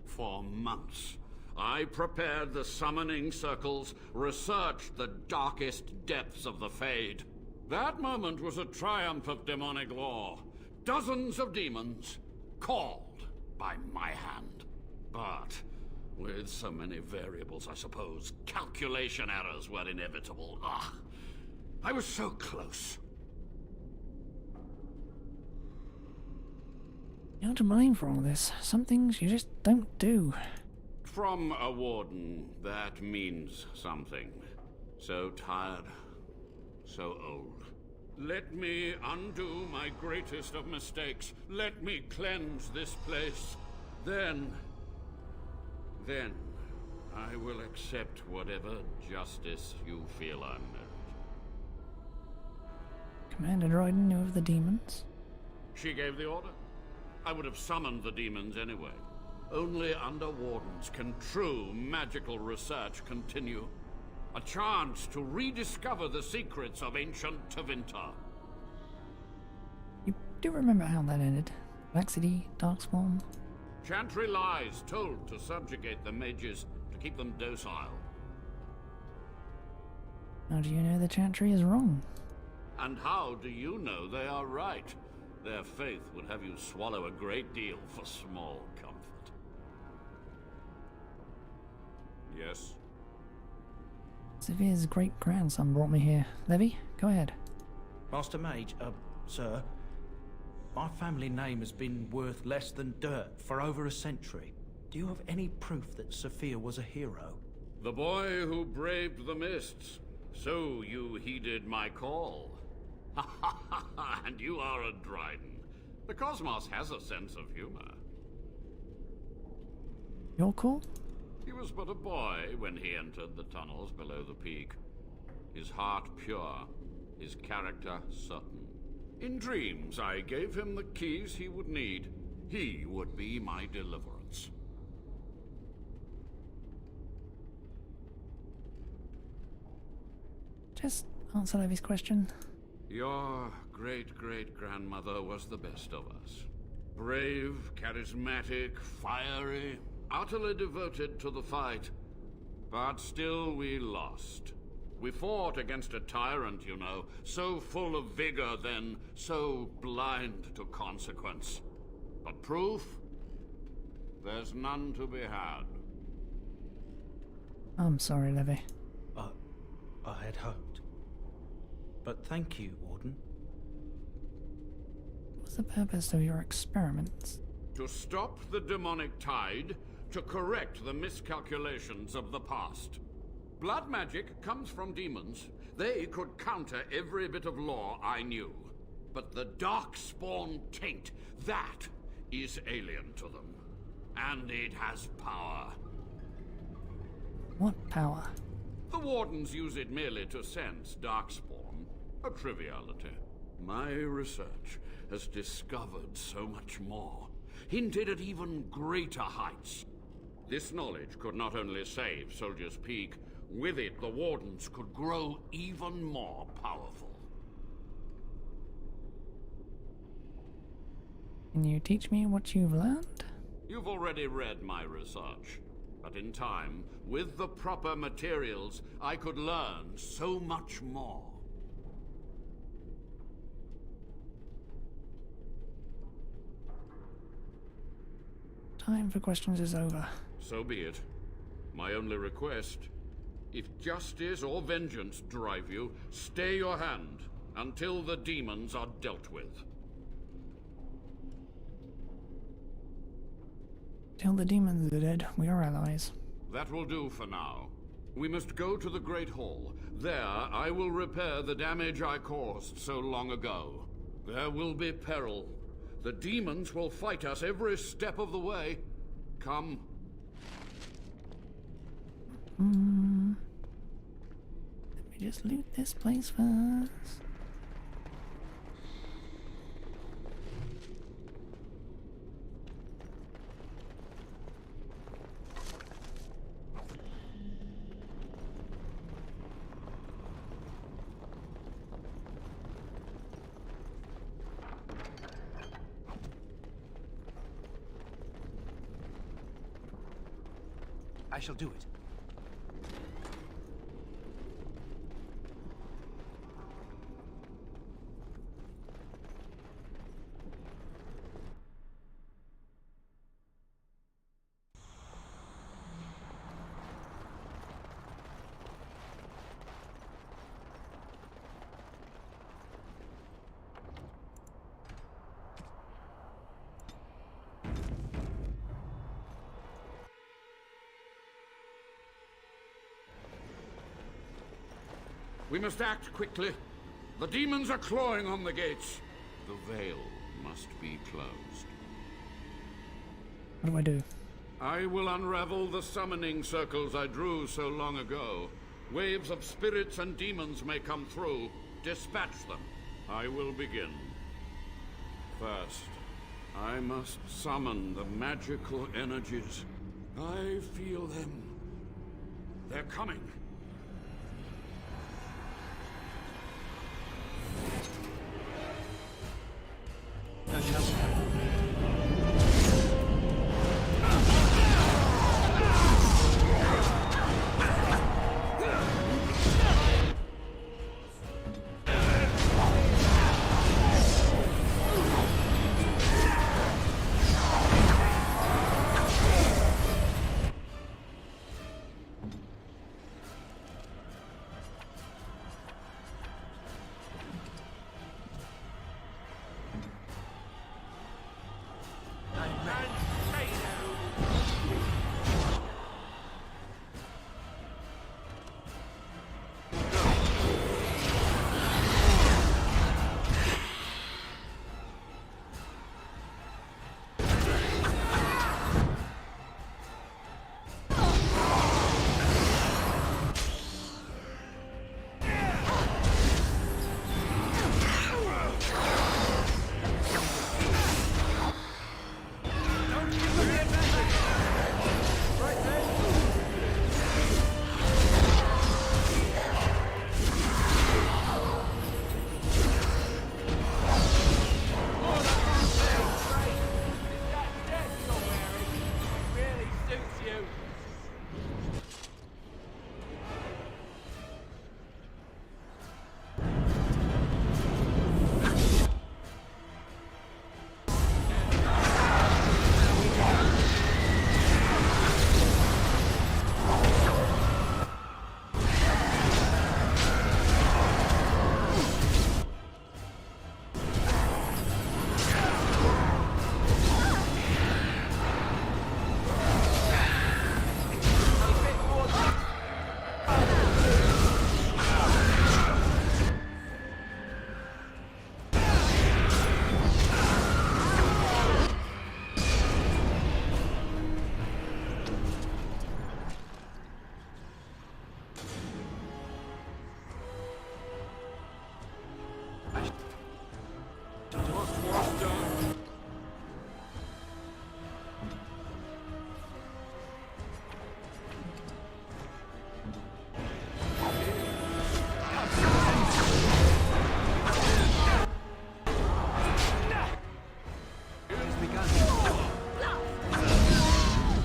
For months, I prepared the summoning circles, researched the darkest depths of the Fade. That moment was a triumph of demonic law. Dozens of demons, called by my hand. But with so many variables, I suppose, calculation errors were inevitable. I was so close. You're to blame for all this. Some things you just don't do. From a warden, that means something. So tired, so old. Let me undo my greatest of mistakes. Let me cleanse this place. Then I will accept whatever justice you feel I merit. Commander Dryden knew of the demons? She gave the order. I would have summoned the demons anyway. Only under wardens can true magical research continue. A chance to rediscover the secrets of ancient Tevinter. You do remember how that ended? Laxity, Darkspawn? Chantry lies told to subjugate the mages, to keep them docile. How do you know the Chantry is wrong? And how do you know they are right? Their faith would have you swallow a great deal for small comfort. Yes? Sevir's great-grandson brought me here. Levy, go ahead. Master Mage, sir, my family name has been worth less than dirt for over a century. Do you have any proof that Saphir was a hero? The boy who braved the mists. So you heeded my call. Ha ha ha ha, and you are a Dryden. The cosmos has a sense of humor. Your call? He was but a boy when he entered the tunnels below the peak. His heart pure, his character certain. In dreams, I gave him the keys he would need. He would be my deliverance. Just answer Levy's question. Your great-great-grandmother was the best of us. Brave, charismatic, fiery, utterly devoted to the fight. But still we lost. We fought against a tyrant, you know, so full of vigor then, so blind to consequence. But proof? There's none to be had. I'm sorry, Levy. I had hoped. But thank you, Warden. What's the purpose of your experiments? To stop the demonic tide, to correct the miscalculations of the past. Blood magic comes from demons. They could counter every bit of law I knew. But the Darkspawn taint, that is alien to them. And it has power. What power? The Wardens use it merely to sense Darkspawn. A triviality. My research has discovered so much more. Hinted at even greater heights. This knowledge could not only save Soldier's Peak, with it the Wardens could grow even more powerful. Can you teach me what you've learned? You've already read my research. But in time, with the proper materials, I could learn so much more. Time for questions is over. So be it. My only request, if justice or vengeance drive you, stay your hand until the demons are dealt with. Till the demons are dead, we are allies. That will do for now. We must go to the Great Hall. There, I will repair the damage I caused so long ago. There will be peril. The demons will fight us every step of the way. Come. Let me just loot this place first. I shall do it. We must act quickly. The demons are clawing on the gates. The veil must be closed. What do I do? I will unravel the summoning circles I drew so long ago. Waves of spirits and demons may come through. Dispatch them. I will begin. First, I must summon the magical energies. I feel them. They're coming.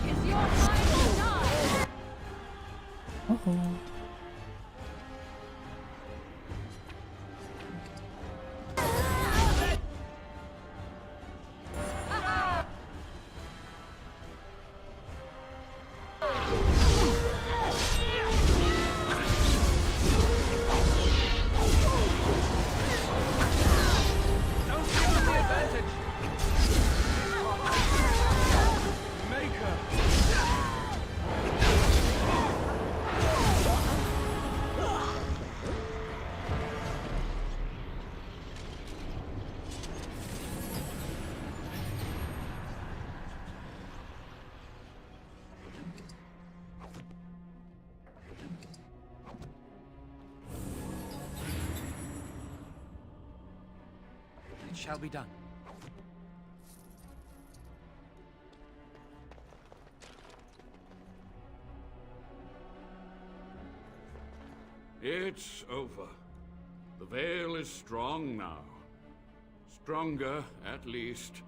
Is your time to die? Uh-oh. Don't give them the advantage! Maker! It shall be done. It's over. The veil is strong now. Stronger, at least.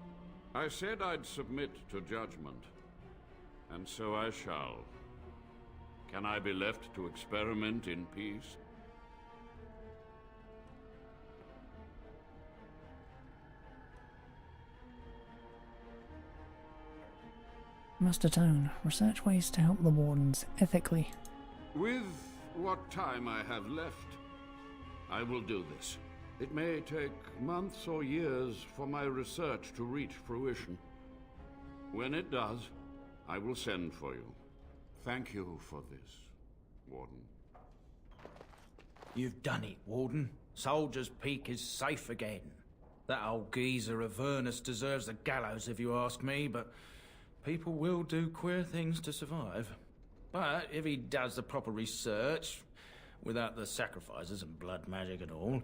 I said I'd submit to judgment. And so I shall. Can I be left to experiment in peace? Master Tone, research ways to help the Wardens ethically. With what time I have left, I will do this. It may take months or years for my research to reach fruition. When it does, I will send for you. Thank you for this, Warden. You've done it, Warden. Soldier's Peak is safe again. That old geezer of Avernus deserves the gallows if you ask me, but people will do queer things to survive. But if he does the proper research, without the sacrifices and blood magic and all,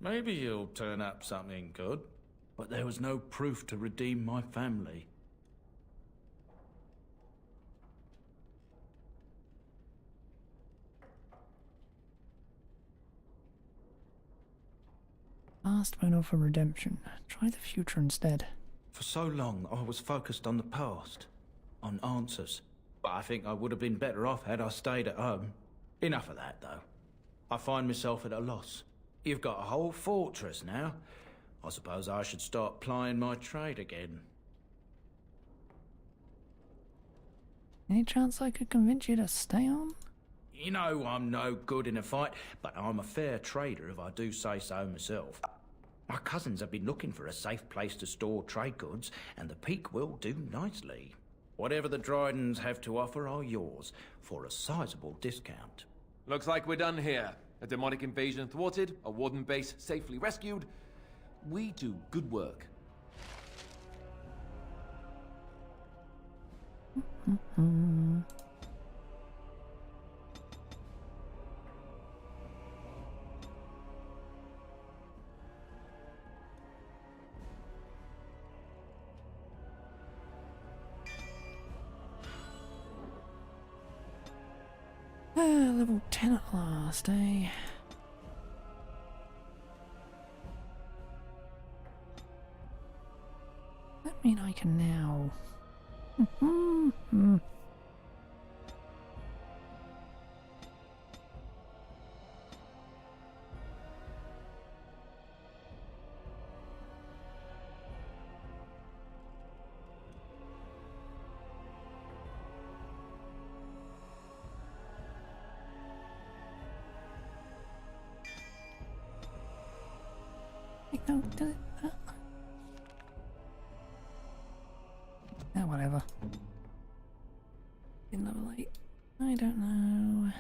maybe he'll turn up something good. But there was no proof to redeem my family. Past won't offer redemption. Try the future instead. For so long, I was focused on the past, on answers. But I think I would have been better off had I stayed at home. Enough of that, though. I find myself at a loss. You've got a whole fortress now. I suppose I should start plying my trade again. Any chance I could convince you to stay on? You know I'm no good in a fight, but I'm a fair trader if I do say so myself. My cousins have been looking for a safe place to store trade goods, and the Peak will do nicely. Whatever the Drydens have to offer are yours, for a sizable discount. Looks like we're done here. A demonic invasion thwarted, a Warden base safely rescued. We do good work. Level 10 at last, eh? That mean I can now... No, do it. Whatever. In level 8. I don't know.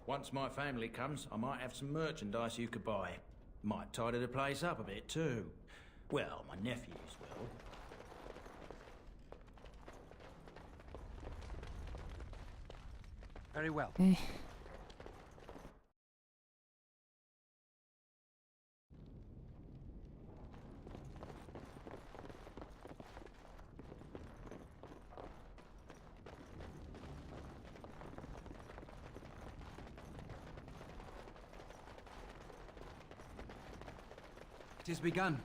Once my family comes, I might have some merchandise you could buy. Might tidy the place up a bit too. Well, my nephews will. Very well. 'Tis begun.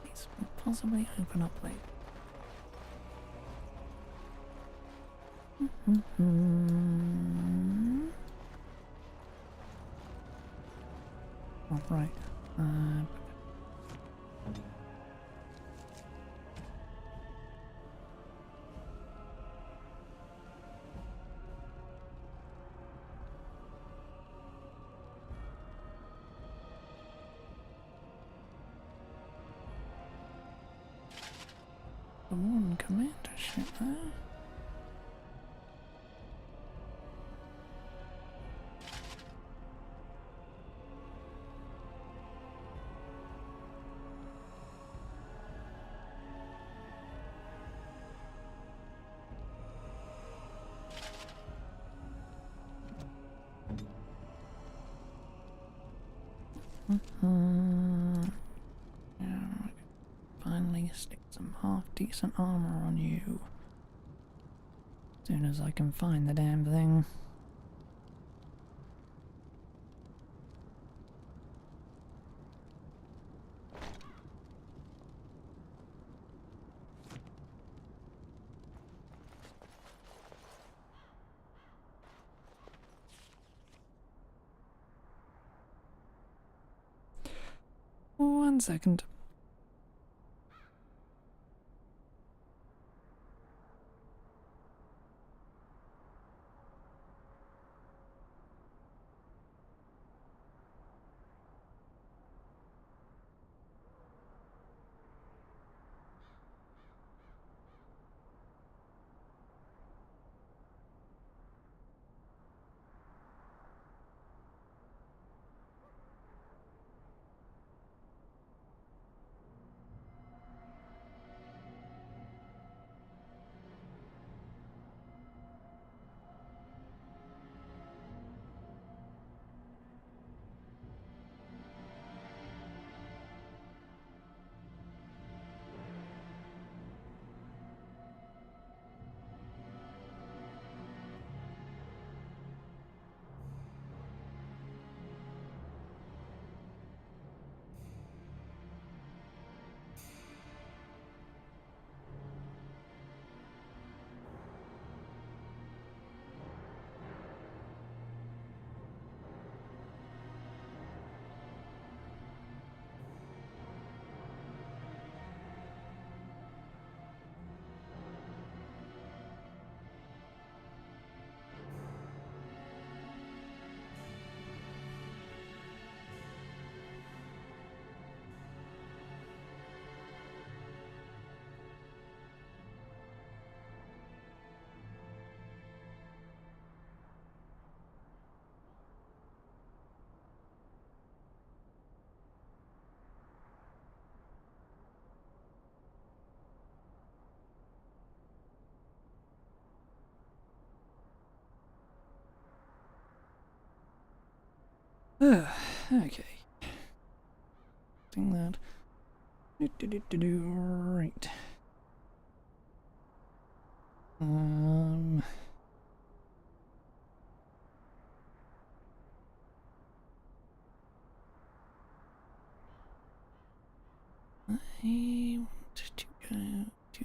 Please possibly open up late. All right. The one commander ship there. Yeah, finally stick some half-decent armor on you. As soon as I can find the damn thing. One second. Okay. Think that. Right. I want to go to.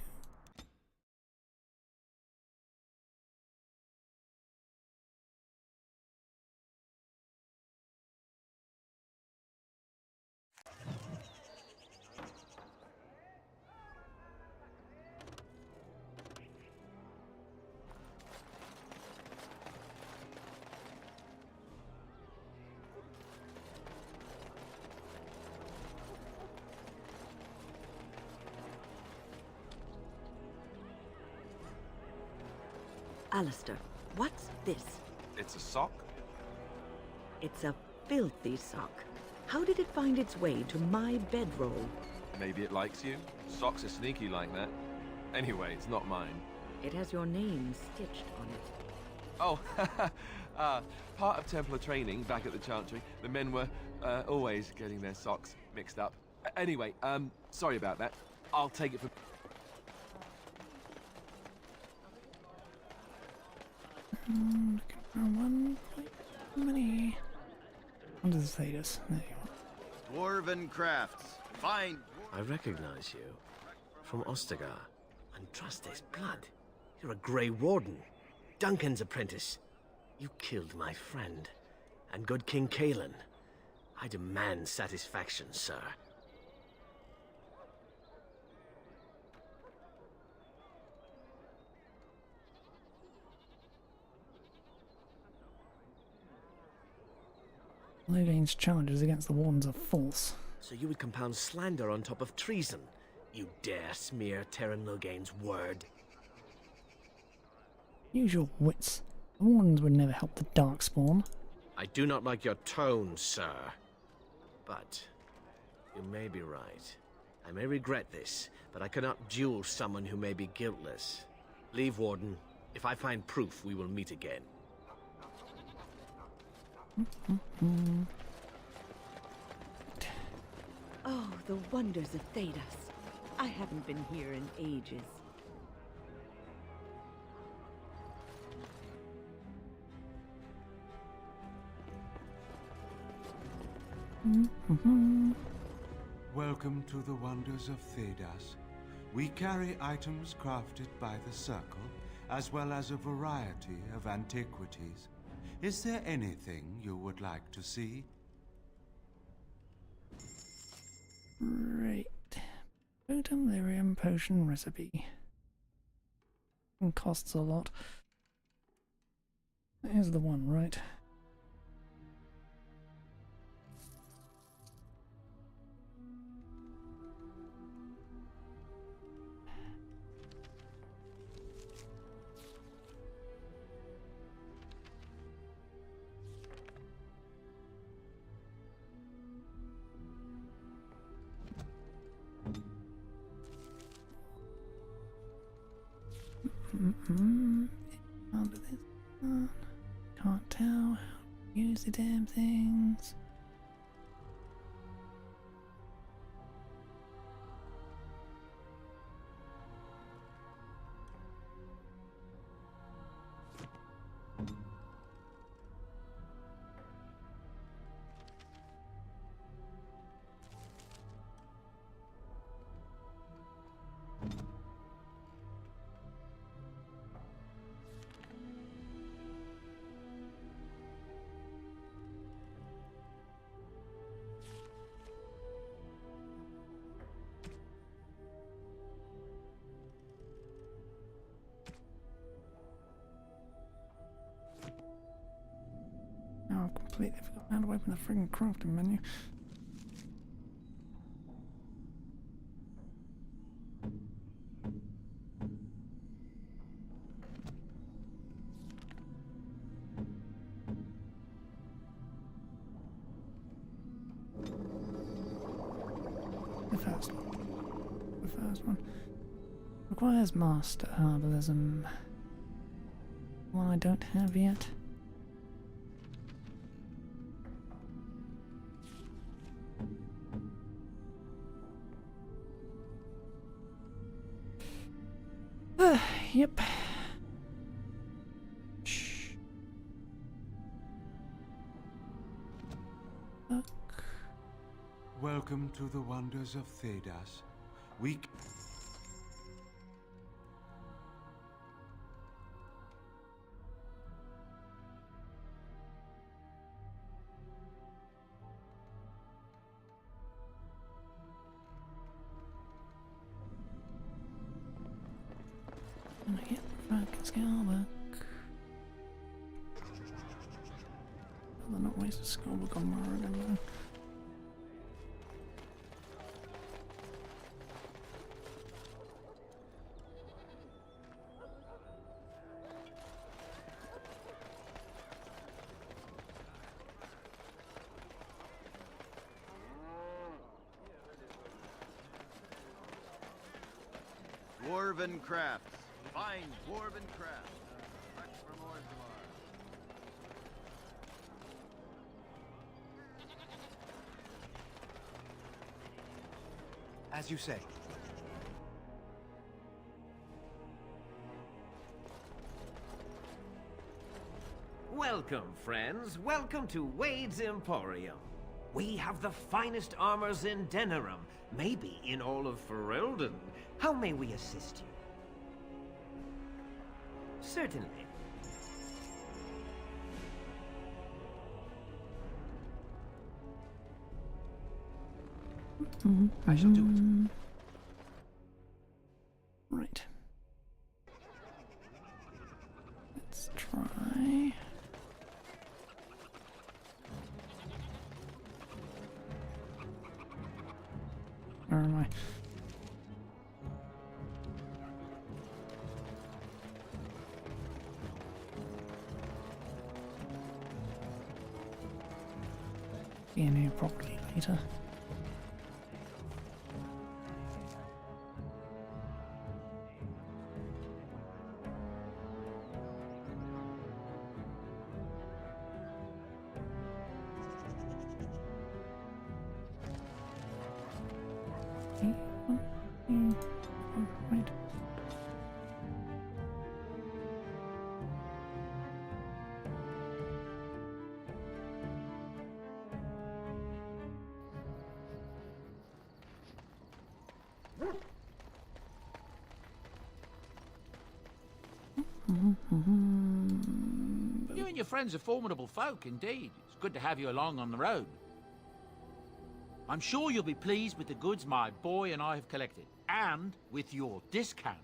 Alistair, what's this? It's a sock? It's a filthy sock. How did it find its way to my bedroll? Maybe it likes you. Socks are sneaky like that. Anyway, it's not mine. It has your name stitched on it. Oh, part of Templar training back at the Chantry, the men were always getting their socks mixed up. Anyway, sorry about that. I'll take it for... Looking for 1 point money. What does it say this? There you are. Dwarven crafts. Fine. I recognize you. From Ostagar. And trust his blood. You're a Grey Warden. Duncan's apprentice. You killed my friend. And good King Kalen. I demand satisfaction, sir. Logain's charges against the Wardens are false. So you would compound slander on top of treason? You dare smear Terran Logain's word? Use your wits. The Wardens would never help the Darkspawn. I do not like your tone, sir. But you may be right. I may regret this, but I cannot duel someone who may be guiltless. Leave, Warden. If I find proof, we will meet again. Oh, the wonders of Thedas. I haven't been here in ages. Welcome to the wonders of Thedas. We carry items crafted by the Circle, as well as a variety of antiquities. Is there anything you would like to see? Right. Potent lyrium potion recipe. And costs a lot. Here's the one, right? Under this one. Can't tell how to use the damn things. Oh, I've completely forgotten how to open the friggin' crafting menu. The first one. The first one. Requires master herbalism. One I don't have yet. Yep. Shh. Look. Welcome to the wonders of Thedas. We... Gonna get fucking Skullbook. I'll not waste a Skullbook on Morrigan. Dwarven crafts. Fine dwarven crafts. Much from Orzammar. As you say. Welcome, friends. Welcome to Wade's Emporium. We have the finest armors in Denerim, maybe in all of Ferelden. How may we assist you? Certainly. I shall do it. Right. Let's try. Where am I? Be in here properly later. Right. You and your friends are formidable folk, indeed. It's good to have you along on the road. I'm sure you'll be pleased with the goods my boy and I have collected, and with your discount.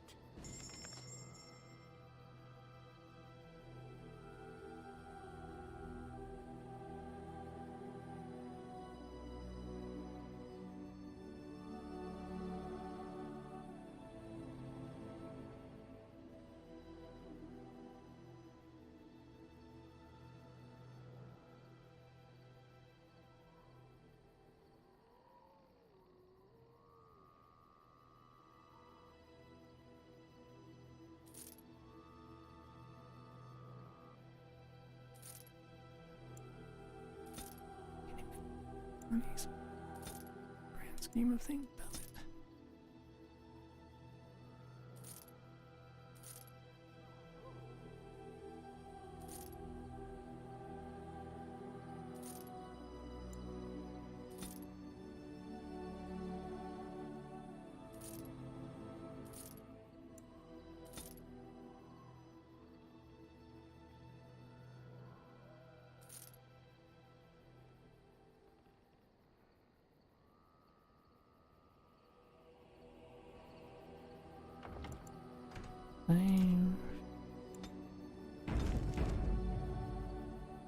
Grand scheme of things, does it?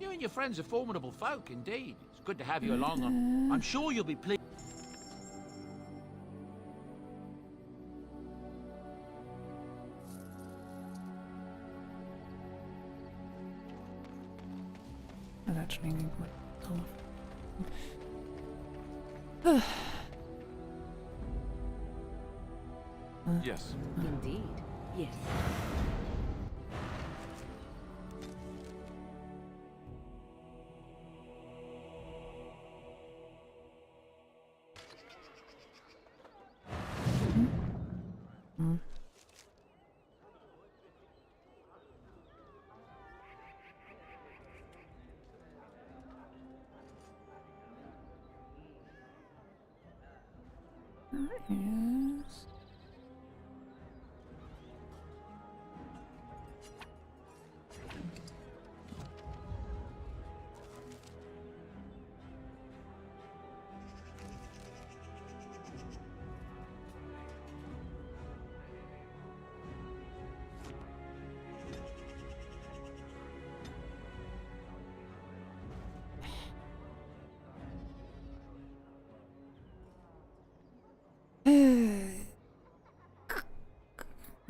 You and your friends are formidable folk, indeed. It's good to have you along on... I'm sure you'll be pleased... I actually need my Yes. Indeed, yes. Yes.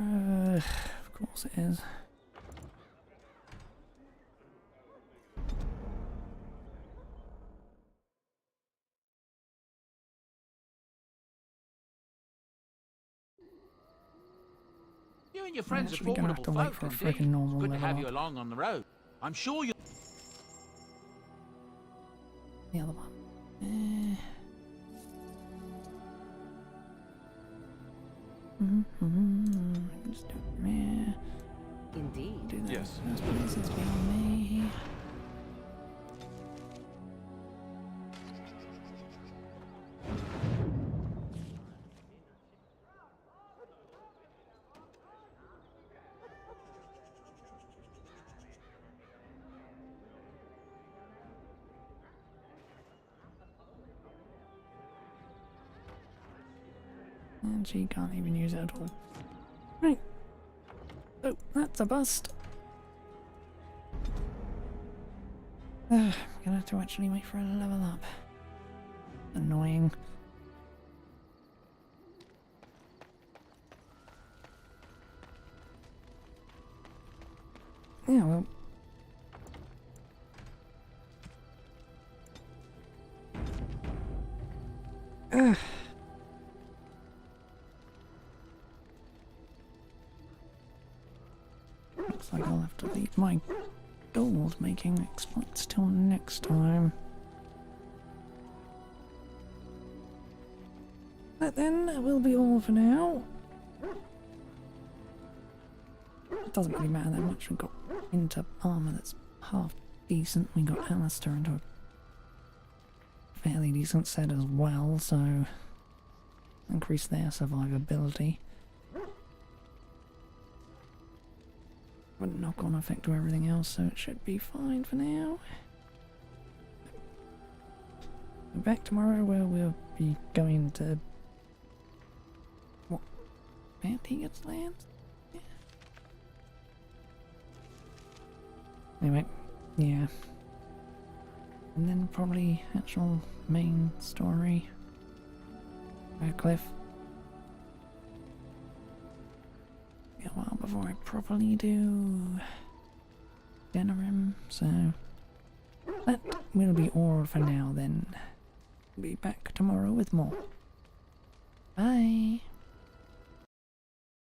Of course it is. You and your friends are actually gonna have formidable to wait folk, for a indeed. freaking normal It's good to level have you up. along on the road. I'm sure you... The other one. Just do it there. Indeed. Do that. Yes. Those places beyond me. And she can't even use it at all. Right. Oh, that's a bust. I'm gonna have to actually wait for her to level up. Annoying. Yeah, well. Ugh. Looks like I'll have to leave my gold making exploits till next time. But then that will be all for now. It doesn't really matter that much. We got into armor that's half decent. We got Alistair into a fairly decent set as well, so increase their survivability. But knock-on effect to everything else, so it should be fine for now. We're back tomorrow where we'll be going to what? Antiga's lands? Yeah. Anyway, yeah. And then probably actual main story. Cliff. Be a while before I properly do Denerim, so that will be all for now then. Be back tomorrow with more. Bye.